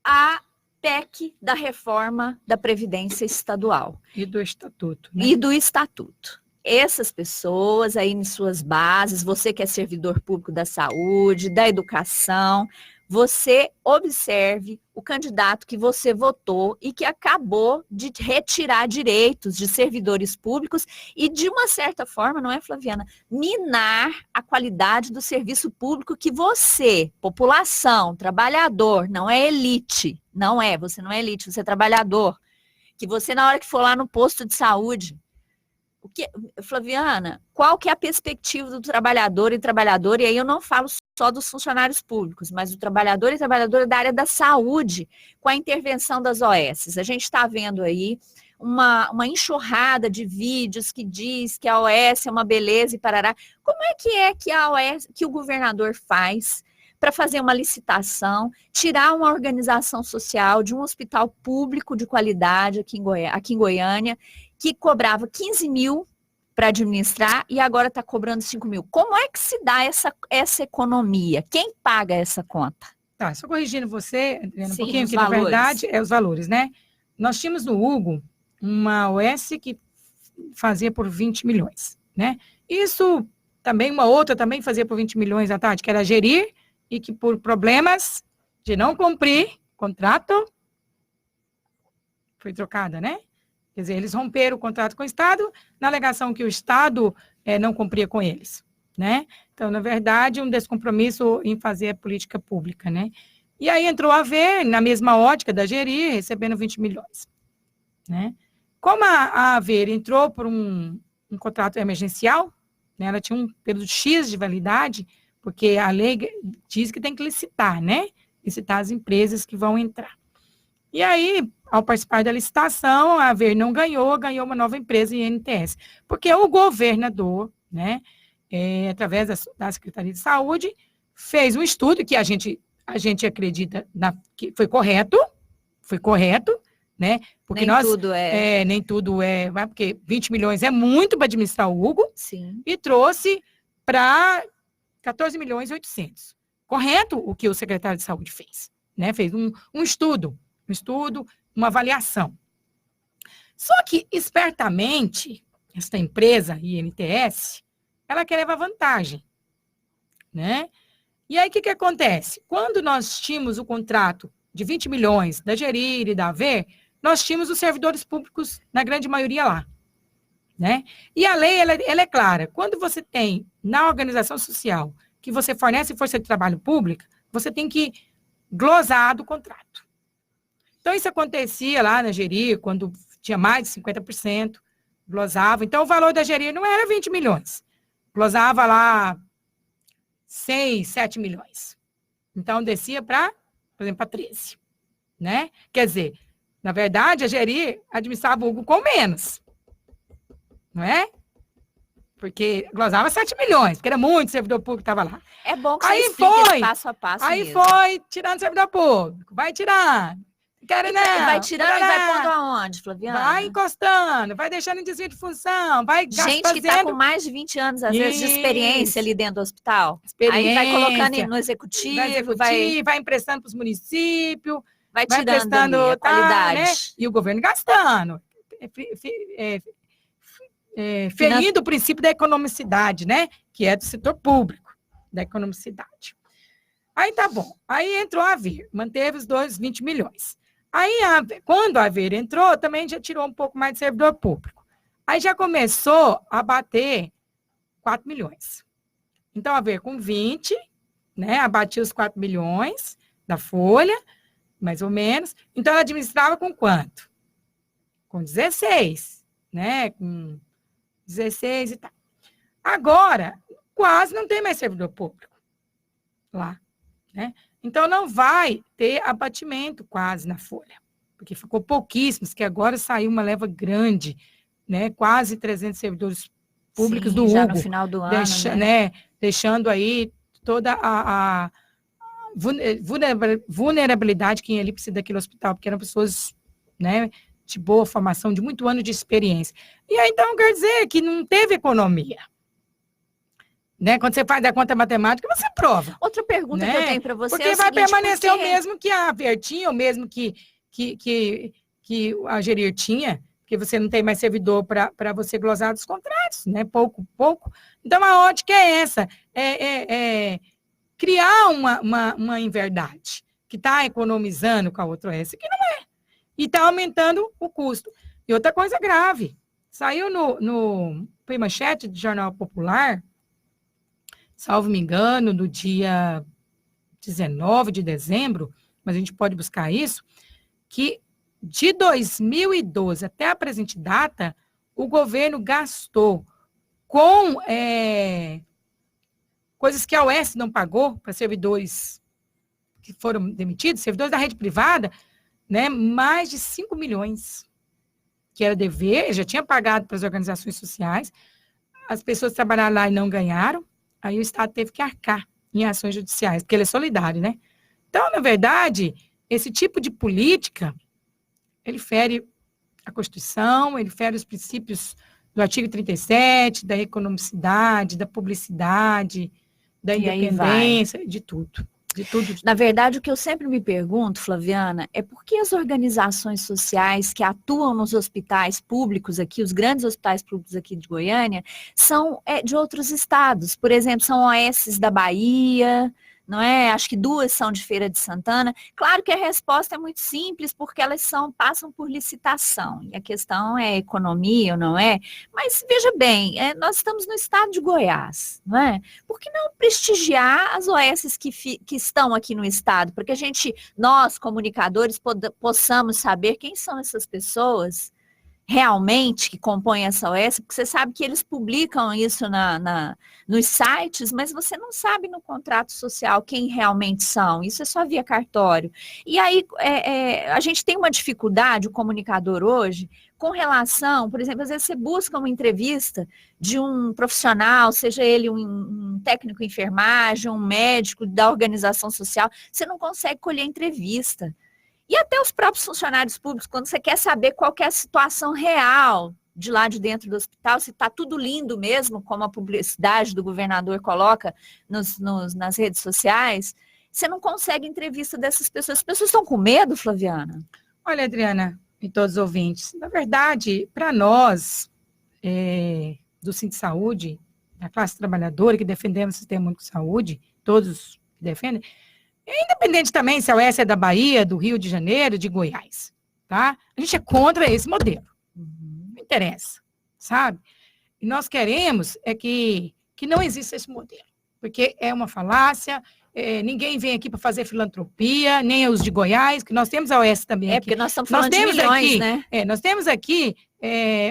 Speaker 2: a PEC da reforma da Previdência Estadual.
Speaker 3: E do Estatuto. Né?
Speaker 2: E do Estatuto. Essas pessoas aí em suas bases, você que é servidor público da saúde, da educação, você observe o candidato que você votou e que acabou de retirar direitos de servidores públicos e, de uma certa forma, não é, Flaviana, minar a qualidade do serviço público que você, população, trabalhador, não é elite, você não é elite, você é trabalhador, que você, na hora que for lá no posto de saúde, Flaviana, qual que é a perspectiva do trabalhador e trabalhadora? E aí eu não falo só dos funcionários públicos, mas do trabalhador e trabalhadora da área da saúde, com a intervenção das OS. A gente está vendo aí uma enxurrada de vídeos que diz que a OS é uma beleza e parará. Como é que a OS, que o governador faz para fazer uma licitação, tirar uma organização social de um hospital público de qualidade aqui em Goiânia, que cobrava 15 mil para administrar e agora está cobrando 5 mil. Como é que se dá essa economia? Quem paga essa conta?
Speaker 3: Tá, só corrigindo você, Adriana, um pouquinho, que na verdade é os valores, né? Nós tínhamos no Hugo uma OS que fazia por 20 milhões, né? Isso também, uma outra também fazia por 20 milhões à tarde, que era Gerir e que por problemas de não cumprir contrato, foi trocada, né? Quer dizer, eles romperam o contrato com o Estado na alegação que o Estado não cumpria com eles, né? Então, na verdade, um descompromisso em fazer a política pública, né? E aí entrou a Haver, na mesma ótica da Geri, recebendo 20 milhões, né? Como a Haver entrou por um contrato emergencial, né? Ela tinha um período X de validade, porque a lei diz que tem que licitar, né? Licitar as empresas que vão entrar. E aí, ao participar da licitação, a Haver não ganhou uma nova empresa, INTS, porque o governador, né, através da Secretaria de Saúde, fez um estudo que a gente acredita que foi correto, né, porque nem tudo é, porque 20 milhões é muito para administrar o Hugo,
Speaker 2: Sim.
Speaker 3: E trouxe para 14 milhões e 800. Correto o que o secretário de Saúde fez, né, fez um estudo, uma avaliação. Só que, espertamente, esta empresa, INTS, ela quer levar vantagem, né? E aí, o que acontece? Quando nós tínhamos o contrato de 20 milhões da Gerir e da Haver, nós tínhamos os servidores públicos, na grande maioria, lá, né? E a lei, ela é clara. Quando você tem, na organização social, que você fornece força de trabalho pública, você tem que glosar do contrato. Então, isso acontecia lá na Gerir, quando tinha mais de 50%, glosava. Então, o valor da Gerir não era 20 milhões. Glosava lá 6, 7 milhões. Então, descia para, por exemplo, para 13. Né? Quer dizer, na verdade, a Gerir administrava o Hugo com menos. Não é? Porque glosava 7 milhões, porque era muito servidor público que estava lá.
Speaker 2: É bom que
Speaker 3: aí
Speaker 2: você explique esse passo a passo
Speaker 3: Aí
Speaker 2: mesmo.
Speaker 3: foi tirando servidor público. Vai tirando.
Speaker 2: Vai tirando e vai pondo aonde, Flaviana?
Speaker 3: Vai encostando, vai deixando em desvio de função, vai
Speaker 2: gente que está com mais de 20 anos, às vezes, de experiência ali dentro do hospital. Aí vai colocando no executivo,
Speaker 3: vai emprestando para os municípios,
Speaker 2: vai tirando ali a qualidade.
Speaker 3: Né? E o governo gastando. Ferindo o princípio da economicidade, né? Que é do setor público, da economicidade. Aí tá bom. Aí entrou a Haver, manteve os 20 milhões. Aí, quando a Haver entrou, também já tirou um pouco mais de servidor público. Aí já começou a bater 4 milhões. Então, a Haver com 20, né, abatia os 4 milhões da folha, mais ou menos. Então, ela administrava com quanto? Com 16, né, com 16 e tal. Agora, quase não tem mais servidor público lá, né? Então, não vai ter abatimento quase na folha, porque ficou pouquíssimos, que agora saiu uma leva grande, né? Quase 300 servidores públicos. Sim, do
Speaker 2: já
Speaker 3: Hugo,
Speaker 2: no final do ano, né?
Speaker 3: Deixando aí toda a vulnerabilidade que ali precisa daquele hospital, porque eram pessoas, né, de boa formação, de muito ano de experiência. E aí, então, quer dizer que não teve economia. Né? Quando você faz a conta matemática, você prova.
Speaker 2: Outra pergunta, né, que eu tenho para você
Speaker 3: porque vai permanecer o mesmo que a Haver tinha, o mesmo que a Gerir tinha, porque você não tem mais servidor para você glosar dos contratos, né? Pouco. Então, a ótica é essa, criar uma inverdade, que está economizando com a outra S, que não é. E está aumentando o custo. E outra coisa grave, saiu no manchete do Jornal Popular, salvo me engano, do dia 19 de dezembro, mas a gente pode buscar isso, que de 2012 até a presente data, o governo gastou com coisas que a UES não pagou para servidores que foram demitidos, servidores da rede privada, né, mais de 5 milhões, que era dever, já tinha pagado para as organizações sociais, as pessoas trabalharam lá e não ganharam, aí o Estado teve que arcar em ações judiciais, porque ele é solidário, né? Então, na verdade, esse tipo de política, ele fere a Constituição, ele fere os princípios do artigo 37, da economicidade, da publicidade, da independência, de tudo.
Speaker 2: Na verdade, o que eu sempre me pergunto, Flaviana, é por que as organizações sociais que atuam nos hospitais públicos aqui, os grandes hospitais públicos aqui de Goiânia, são de outros estados. Por exemplo, são OS da Bahia, não é? Acho que 2 são de Feira de Santana. Claro que a resposta é muito simples, porque elas passam por licitação, e a questão é economia ou não é? Mas veja bem, nós estamos no estado de Goiás, não é? Por que não prestigiar as OS que estão aqui no estado, para que nós, comunicadores, possamos saber quem são essas pessoas realmente que compõem essa OS, porque você sabe que eles publicam isso nos sites, mas você não sabe no contrato social quem realmente são, isso é só via cartório. E aí a gente tem uma dificuldade, o comunicador hoje, com relação, por exemplo, às vezes você busca uma entrevista de um profissional, seja ele um técnico em enfermagem, um médico da organização social, você não consegue colher entrevista. E até os próprios funcionários públicos, quando você quer saber qual que é a situação real de lá de dentro do hospital, se está tudo lindo mesmo, como a publicidade do governador coloca nas redes sociais, você não consegue entrevista dessas pessoas. As pessoas estão com medo, Flaviana?
Speaker 3: Olha, Adriana e todos os ouvintes, na verdade, para nós, do Sindi Saúde, da classe trabalhadora que defendemos o Sistema Único de Saúde, todos que defendem, independente também se a OS é da Bahia, do Rio de Janeiro, de Goiás, tá? A gente é contra esse modelo. Não interessa, sabe? E nós queremos que não exista esse modelo, porque é uma falácia, ninguém vem aqui para fazer filantropia, nem os de Goiás, que nós temos a OS também aqui.
Speaker 2: Porque nós estamos falando de milhões, né?
Speaker 3: Nós temos aqui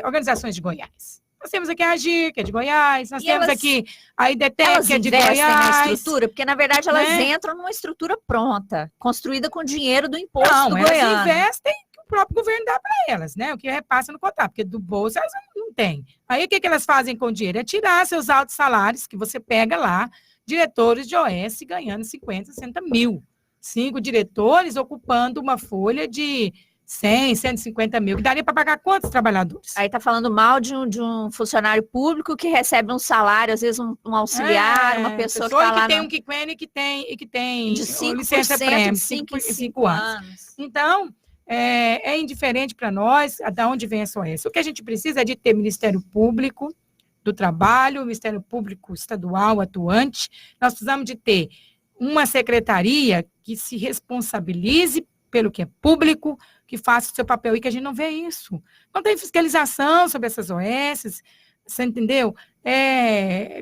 Speaker 3: organizações de Goiás. Nós temos aqui a Agir, que é de Goiás, nós temos aqui a IDTEC, que é de Goiás.
Speaker 2: Na estrutura, porque, na verdade, elas entram numa estrutura pronta, construída com dinheiro do imposto do goiano.
Speaker 3: Elas investem que o próprio governo dá para elas, né? O que repassa no contrato, porque do bolso elas não têm. Aí, o que elas fazem com o dinheiro? É tirar seus altos salários, que você pega lá, diretores de OS ganhando 50, 60 mil. 5 diretores ocupando uma folha de 100, 150 mil, que daria para pagar quantos trabalhadores?
Speaker 2: Aí está falando mal de um funcionário público que recebe um salário, às vezes um auxiliar, uma pessoa que está lá...
Speaker 3: que tem um QQN e que tem
Speaker 2: de 5%,
Speaker 3: licença prêmio,
Speaker 2: de 5 em 5 anos.
Speaker 3: Então, é indiferente para nós de onde vem essa OS. O que a gente precisa é de ter Ministério Público do Trabalho, Ministério Público Estadual atuante. Nós precisamos de ter uma secretaria que se responsabilize pelo que é público, que faça o seu papel, e que a gente não vê isso. Não tem fiscalização sobre essas OS, você entendeu?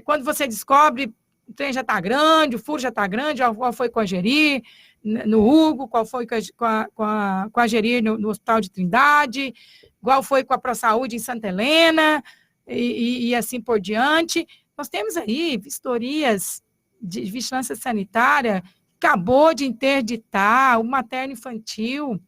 Speaker 3: Quando você descobre, o trem já está grande, o furo já está grande, qual foi com a Gerir, no Hugo, qual foi com a Gerir no Hospital de Trindade, qual foi com a ProSaúde em Santa Helena, e assim por diante. Nós temos aí vistorias de vigilância sanitária, acabou de interditar o materno infantil,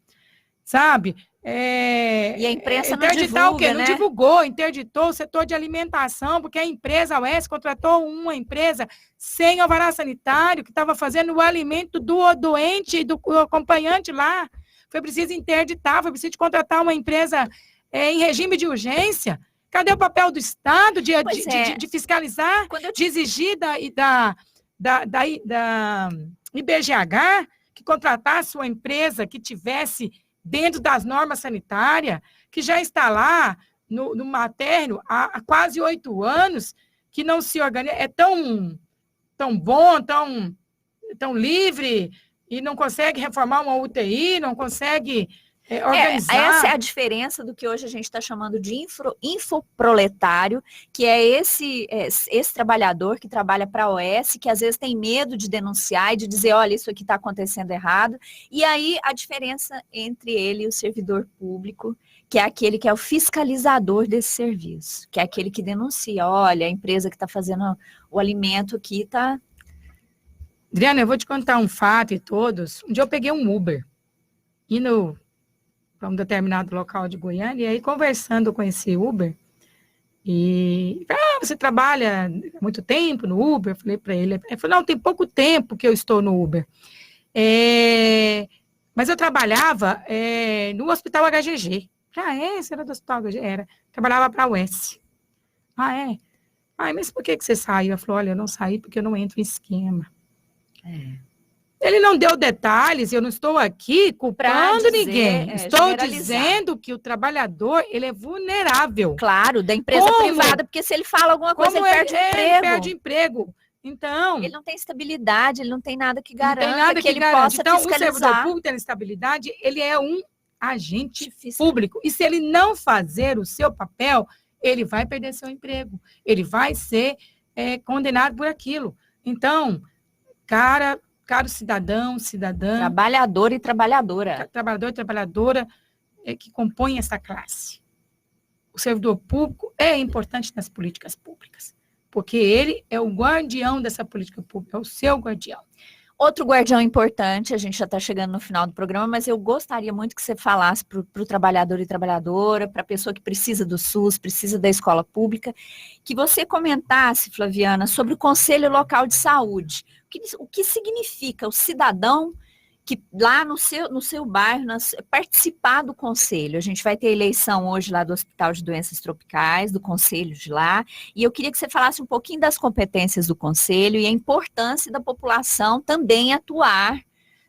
Speaker 3: sabe?
Speaker 2: E a imprensa não
Speaker 3: interditar
Speaker 2: divulga,
Speaker 3: o quê?
Speaker 2: né?
Speaker 3: Não divulgou, interditou o setor de alimentação, porque a empresa, a UES, contratou uma empresa sem alvará sanitário, que estava fazendo o alimento do doente e do acompanhante lá. Foi preciso interditar, foi preciso contratar uma empresa em regime de urgência. Cadê o papel do Estado de fiscalizar, de exigir da IBGH que contratasse uma empresa que tivesse dentro das normas sanitárias, que já está lá no materno há quase 8 anos, que não se organiza, é tão bom, tão livre, e não consegue reformar uma UTI, não consegue organizar.
Speaker 2: Essa é a diferença do que hoje a gente está chamando de infoproletário, que é esse trabalhador que trabalha para a OS, que às vezes tem medo de denunciar e de dizer, olha, isso aqui está acontecendo errado. E aí a diferença entre ele e o servidor público, que é aquele que é o fiscalizador desse serviço, que é aquele que denuncia, olha, a empresa que está fazendo o alimento aqui está...
Speaker 3: Adriana, eu vou te contar um fato, e todos. Um dia eu peguei um Uber, indo para um determinado local de Goiânia, e aí conversando com esse Uber, e você trabalha há muito tempo no Uber? Eu falei para ele, não, tem pouco tempo que eu estou no Uber, mas eu trabalhava no Hospital HGG. Você era do Hospital HGG? Era. Trabalhava para a UES. Mas por que você saiu? Eu falei, olha, eu não saí porque eu não entro em esquema. Ele não deu detalhes, eu não estou aqui culpando ninguém. Estou dizendo que o trabalhador, ele é vulnerável.
Speaker 2: Claro, da empresa privada, porque se ele fala alguma coisa, ele perde o emprego.
Speaker 3: Ele perde o emprego. Então,
Speaker 2: Ele não tem estabilidade, ele não tem nada que
Speaker 3: não
Speaker 2: garanta
Speaker 3: tem nada
Speaker 2: que
Speaker 3: que
Speaker 2: ele
Speaker 3: garante.
Speaker 2: possa
Speaker 3: Então, o servidor
Speaker 2: fiscalizar.
Speaker 3: público tendo estabilidade, ele é um agente
Speaker 2: Difícil.
Speaker 3: público. E se ele não fazer o seu papel, ele vai perder seu emprego. Ele vai ser condenado por aquilo. Então, caro cidadão, cidadã,
Speaker 2: Trabalhador e trabalhadora.
Speaker 3: trabalhador e trabalhadora que compõem essa classe. O servidor público é importante nas políticas públicas, porque ele é o guardião dessa política pública, é o seu guardião.
Speaker 2: Outro guardião importante, a gente já está chegando no final do programa, mas eu gostaria muito que você falasse para o trabalhador e trabalhadora, para a pessoa que precisa do SUS, precisa da escola pública, que você comentasse, Flaviana, sobre o Conselho Local de Saúde. O que significa o cidadão que lá no seu bairro participar do conselho? A gente vai ter eleição hoje lá do Hospital de Doenças Tropicais, do conselho de lá, e eu queria que você falasse um pouquinho das competências do conselho e a importância da população também atuar,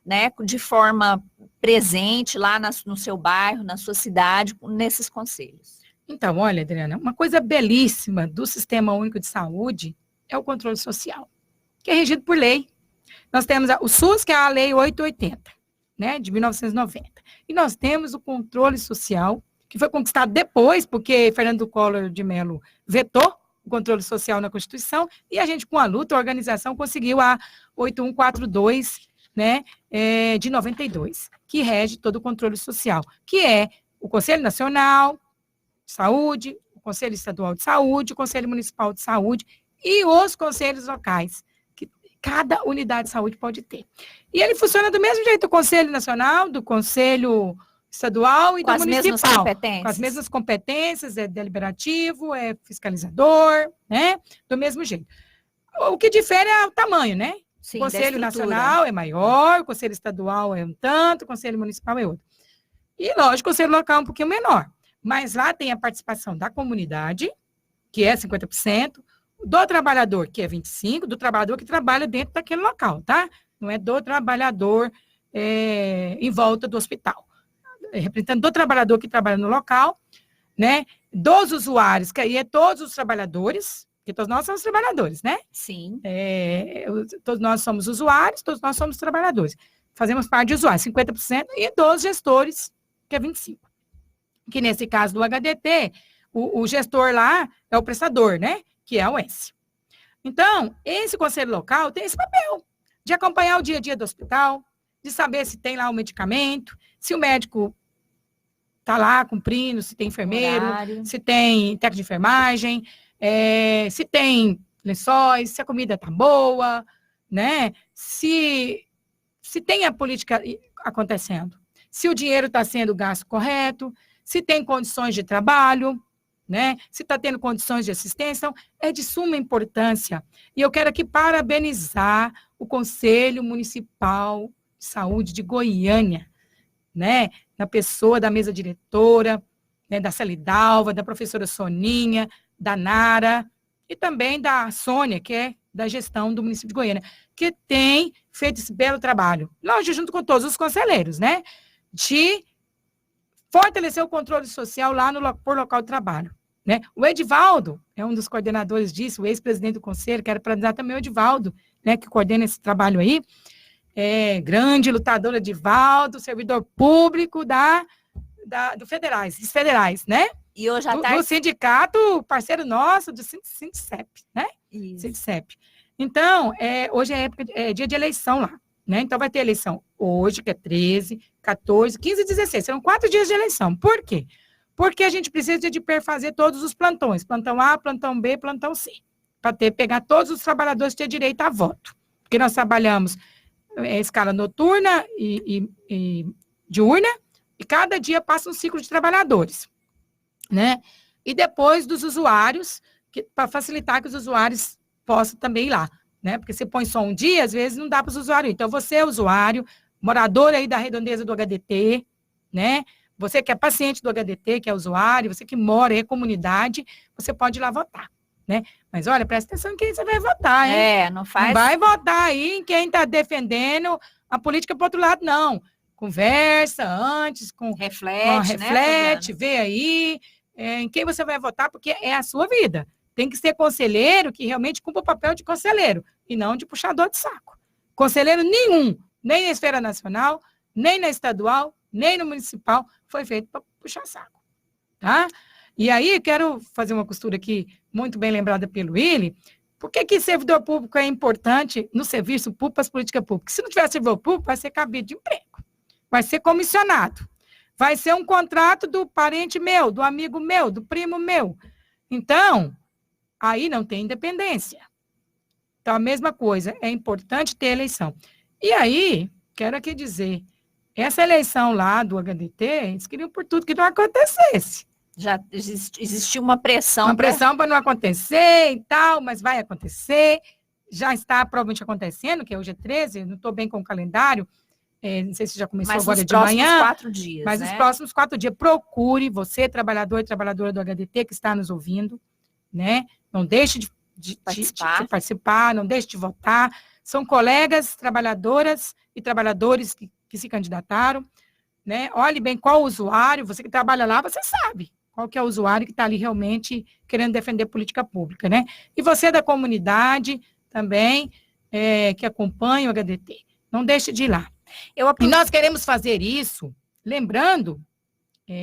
Speaker 2: né, de forma presente lá no seu bairro, na sua cidade, nesses conselhos.
Speaker 3: Então, olha, Adriana, uma coisa belíssima do Sistema Único de Saúde é o controle social, que é regido por lei. Nós temos o SUS, que é a Lei 880, né, de 1990. E nós temos o controle social, que foi conquistado depois, porque Fernando Collor de Mello vetou o controle social na Constituição, e a gente, com a luta, a organização conseguiu a 8142, né, de 92, que rege todo o controle social, que é o Conselho Nacional de Saúde, o Conselho Estadual de Saúde, o Conselho Municipal de Saúde e os conselhos locais, cada unidade de saúde pode ter. E ele funciona do mesmo jeito, o Conselho Nacional, do Conselho Estadual e do Municipal. Com as mesmas competências, é deliberativo, é fiscalizador, né? Do mesmo jeito. O que difere é o tamanho, né?
Speaker 2: Sim,
Speaker 3: o Conselho Nacional é maior, o Conselho Estadual é um tanto, o Conselho Municipal é outro. E, lógico, o Conselho Local é um pouquinho menor. Mas lá tem a participação da comunidade, que é 50%, do trabalhador, que é 25%, do trabalhador que trabalha dentro daquele local, tá? Não é do trabalhador em volta do hospital. Representando do trabalhador que trabalha no local, né? Dos usuários, que aí é todos os trabalhadores, porque todos nós somos trabalhadores, né?
Speaker 2: Sim.
Speaker 3: Todos nós somos usuários, todos nós somos trabalhadores. Fazemos parte de usuários, 50%, e dos gestores, que é 25%. Que nesse caso do HDT, o gestor lá é o prestador, né? Que é o S. Então, esse conselho local tem esse papel de acompanhar o dia a dia do hospital, de saber se tem lá o medicamento, se o médico está lá cumprindo, se tem enfermeiro, se tem técnico de enfermagem, se tem lençóis, se a comida está boa, né? Se tem a política acontecendo, se o dinheiro está sendo gasto correto, se tem condições de trabalho, né? Se está tendo condições de assistência. Então, é de suma importância. E eu quero aqui parabenizar o Conselho Municipal de Saúde de Goiânia, né? Na pessoa da mesa diretora, né? Da Celidalva, da professora Soninha, da Nara, e também da Sônia, que é da gestão do município de Goiânia, que tem feito esse belo trabalho, lógico, junto com todos os conselheiros, né? De fortalecer o controle social lá por local de trabalho, né? O Edivaldo é um dos coordenadores disso, o ex-presidente do conselho, quero parabenizar também o Edivaldo, né, que coordena esse trabalho aí, grande lutador Edivaldo, servidor público dos federais, né?
Speaker 2: E hoje à
Speaker 3: do sindicato, parceiro nosso, do Sindicep, né?
Speaker 2: Isso.
Speaker 3: Sindicep. Então, hoje é dia de eleição lá, né? Então, vai ter eleição hoje, que é 13, 14, 15 e 16. Serão 4 dias de eleição. Por quê? Porque a gente precisa de fazer todos os plantões. Plantão A, plantão B, plantão C. Para pegar todos os trabalhadores que têm direito a voto. Porque nós trabalhamos escala noturna e diurna, e cada dia passa um ciclo de trabalhadores, né? E depois dos usuários, para facilitar que os usuários possam também ir lá, né? Porque você põe só um dia, às vezes não dá para os usuários. Então, você é usuário, morador aí da redondeza do HDT, né? Você que é paciente do HDT, que é usuário, você que mora em comunidade, você pode ir lá votar, né? Mas, olha, presta atenção em quem você vai votar, hein?
Speaker 2: Não faz...
Speaker 3: Não vai votar aí em quem está defendendo a política para outro lado, não. Conversa antes, reflete,
Speaker 2: né,
Speaker 3: vê aí em quem você vai votar, porque é a sua vida. Tem que ser conselheiro que realmente cumpra o papel de conselheiro, e não de puxador de saco. Conselheiro nenhum, nem na esfera nacional, nem na estadual, nem no municipal, foi feito para puxar saco. Tá? E aí, quero fazer uma costura aqui, muito bem lembrada pelo Willy. Por que servidor público é importante no serviço público para as políticas públicas? Se não tiver servidor público, vai ser cabide de emprego, vai ser comissionado, vai ser um contrato do parente meu, do amigo meu, do primo meu. Então, aí não tem independência. Então, a mesma coisa, é importante ter eleição. E aí, quero aqui dizer, essa eleição lá do HDT, eles queriam por tudo que não acontecesse.
Speaker 2: Já existiu uma pressão.
Speaker 3: Uma pressão para não acontecer e tal, mas vai acontecer. Já está provavelmente acontecendo, que hoje é 13, não estou bem com o calendário, não sei se já começou agora de manhã.
Speaker 2: Mas nos próximos 4 dias,
Speaker 3: mas nos próximos 4 dias, procure, você, trabalhador e trabalhadora do HDT, que está nos ouvindo, né? Não deixe de participar, não deixe de votar. São colegas, trabalhadoras e trabalhadores que se candidataram, né? Olhe bem qual o usuário, você que trabalha lá, você sabe qual que é o usuário que está ali realmente querendo defender política pública, né? E você da comunidade também, que acompanha o HDT, não deixe de ir lá. E nós queremos fazer isso, lembrando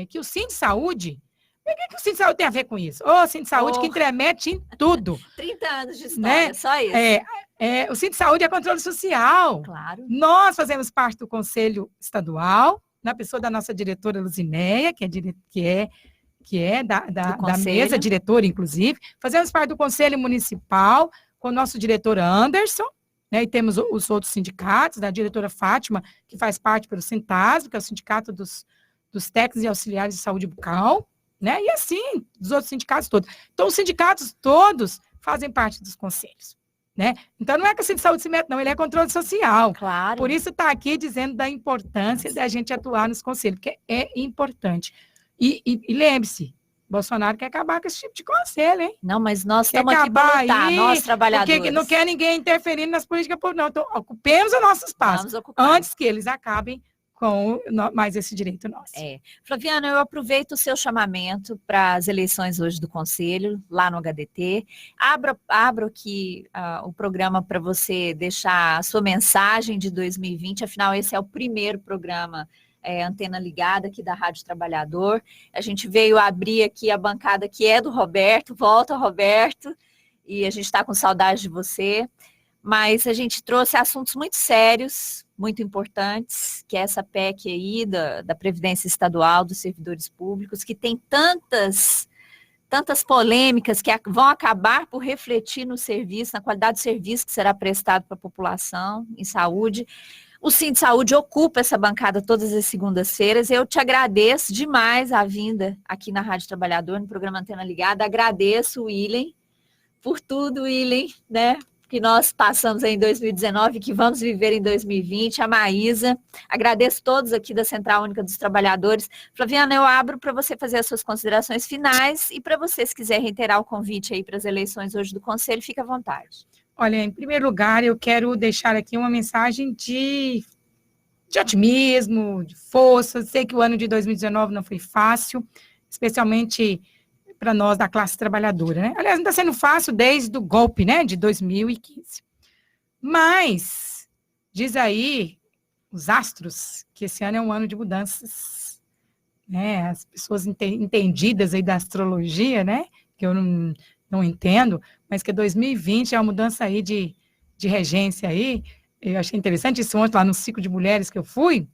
Speaker 3: que o Sind Saúde, o que o Sind Saúde tem a ver com isso? O Sind Saúde que intromete em tudo.
Speaker 2: 30 anos de história, né? Só isso.
Speaker 3: O Sind Saúde é controle social.
Speaker 2: Claro.
Speaker 3: Nós fazemos parte do Conselho Estadual, na pessoa da nossa diretora Luzinéia, que é da mesa, diretora, inclusive. Fazemos parte do Conselho Municipal, com o nosso diretor Anderson, né, e temos os outros sindicatos, da diretora Fátima, que faz parte pelo Sintasb, que é o Sindicato dos Técnicos e Auxiliares de Saúde Bucal, né, e assim, dos outros sindicatos todos. Então, os sindicatos todos fazem parte dos conselhos, né? Então, não é que o Sind Saúde se mete, não, ele é controle social.
Speaker 2: Claro.
Speaker 3: Por isso está aqui dizendo da importância da gente atuar nos conselhos, porque é importante. E lembre-se, Bolsonaro quer acabar com esse tipo de conselho, hein?
Speaker 2: Não, mas nós estamos aqui para lutar, nós trabalhadores.
Speaker 3: Porque não quer ninguém interferindo nas políticas públicas, não. Então, ocupemos o nosso espaço, antes que eles acabem com mais esse direito nosso.
Speaker 2: Flaviana, eu aproveito o seu chamamento para as eleições hoje do Conselho, lá no HDT. Abro aqui o programa para você deixar a sua mensagem de 2020, afinal, esse é o primeiro programa Antena Ligada aqui da Rádio Trabalhador. A gente veio abrir aqui a bancada que é do Roberto, volta Roberto, e a gente está com saudade de você, mas a gente trouxe assuntos muito sérios, muito importantes, que é essa PEC aí da Previdência Estadual dos servidores públicos, que tem tantas polêmicas que vão acabar por refletir no serviço, na qualidade do serviço que será prestado para a população em saúde. O Sind Saúde ocupa essa bancada todas as segundas-feiras. Eu te agradeço demais a vinda aqui na Rádio Trabalhador, no programa Antena Ligada. Agradeço o Willen por tudo, Willen, né? Que nós passamos aí em 2019, que vamos viver em 2020, a Maísa. Agradeço todos aqui da Central Única dos Trabalhadores. Flaviana, eu abro para você fazer as suas considerações finais e para você, se quiser reiterar o convite aí para as eleições hoje do Conselho, fique à vontade.
Speaker 3: Olha, em primeiro lugar, eu quero deixar aqui uma mensagem de otimismo, de força. Sei que o ano de 2019 não foi fácil, especialmente para nós da classe trabalhadora, né? Aliás, não está sendo fácil desde o golpe, né, de 2015. Mas, diz aí os astros que esse ano é um ano de mudanças, né? As pessoas entendidas aí da astrologia, né, que eu não entendo, mas que 2020 é uma mudança aí de regência aí. Eu achei interessante isso ontem lá no ciclo de mulheres que eu fui,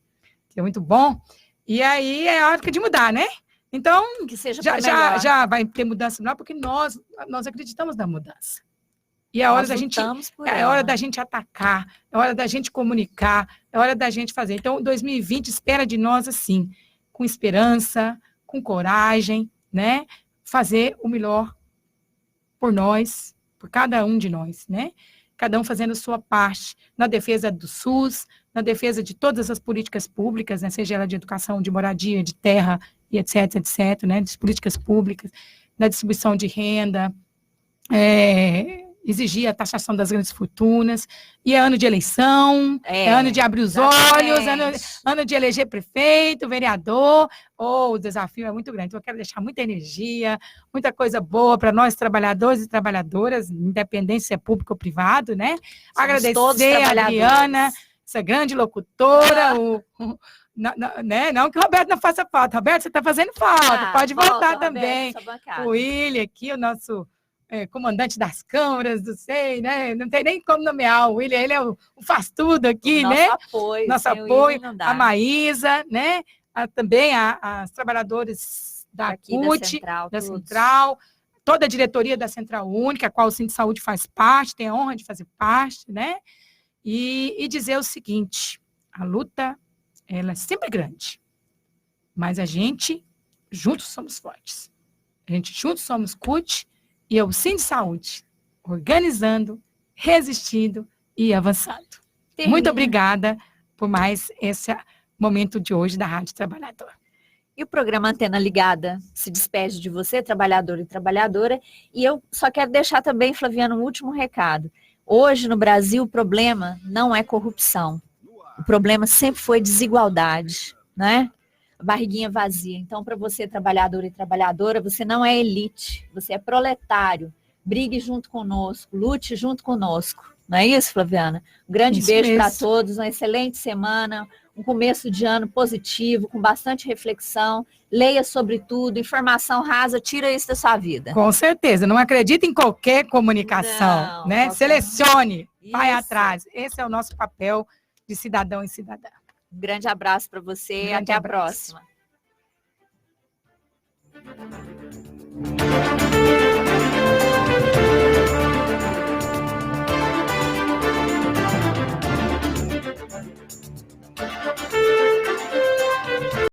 Speaker 3: que é muito bom. E aí é hora de mudar, né? Então,
Speaker 2: que seja
Speaker 3: já vai ter mudança, não, porque nós acreditamos na mudança. E é hora da gente atacar, é hora da gente comunicar, é hora da gente fazer. Então, 2020 espera de nós assim, com esperança, com coragem, né? Fazer o melhor por nós, por cada um de nós, né? Cada um fazendo a sua parte na defesa do SUS, na defesa de todas as políticas públicas, né? Seja ela de educação, de moradia, de terra, e etc, etc, né? De políticas públicas, na distribuição de renda, exigir a taxação das grandes fortunas, e é ano de eleição, é ano de abrir os olhos, ano de eleger prefeito, vereador, o desafio é muito grande. Então, eu quero deixar muita energia, muita coisa boa para nós, trabalhadores e trabalhadoras, independente se é público ou privado, né? Agradecer a Adriana, essa grande locutora, não que o Roberto não faça falta. Roberto, você está fazendo falta, pode voltar também. O William aqui, o nosso comandante das câmaras, não sei, né? Não tem nem como nomear o William, ele é o faz tudo aqui, né? Nosso apoio, a Maísa, né? Também as trabalhadoras da CUT, da Central, toda a diretoria da Central Única, a qual o Cindy Saúde faz parte, tem a honra de fazer parte, né? E dizer o seguinte, a luta, ela é sempre grande, mas a gente, juntos somos fortes. A gente juntos somos CUT e o Cindy Saúde, organizando, resistindo e avançando. Muito obrigada por mais esse momento de hoje da Rádio Trabalhador.
Speaker 2: E o programa Antena Ligada se despede de você, trabalhador e trabalhadora, e eu só quero deixar também, Flaviana, um último recado. Hoje, no Brasil, o problema não é corrupção. O problema sempre foi desigualdade, né? A barriguinha vazia. Então, para você, trabalhador e trabalhadora, você não é elite, você é proletário. Brigue junto conosco, lute junto conosco. Não é isso, Flaviana? Um grande beijo para todos, uma excelente semana, um começo de ano positivo, com bastante reflexão. Leia sobre tudo, informação rasa, tira isso da sua vida.
Speaker 3: Com certeza, não acredita em qualquer comunicação, né? Selecione, vai atrás. Esse é o nosso papel de cidadão e cidadã.
Speaker 2: Um grande abraço para você e até a próxima.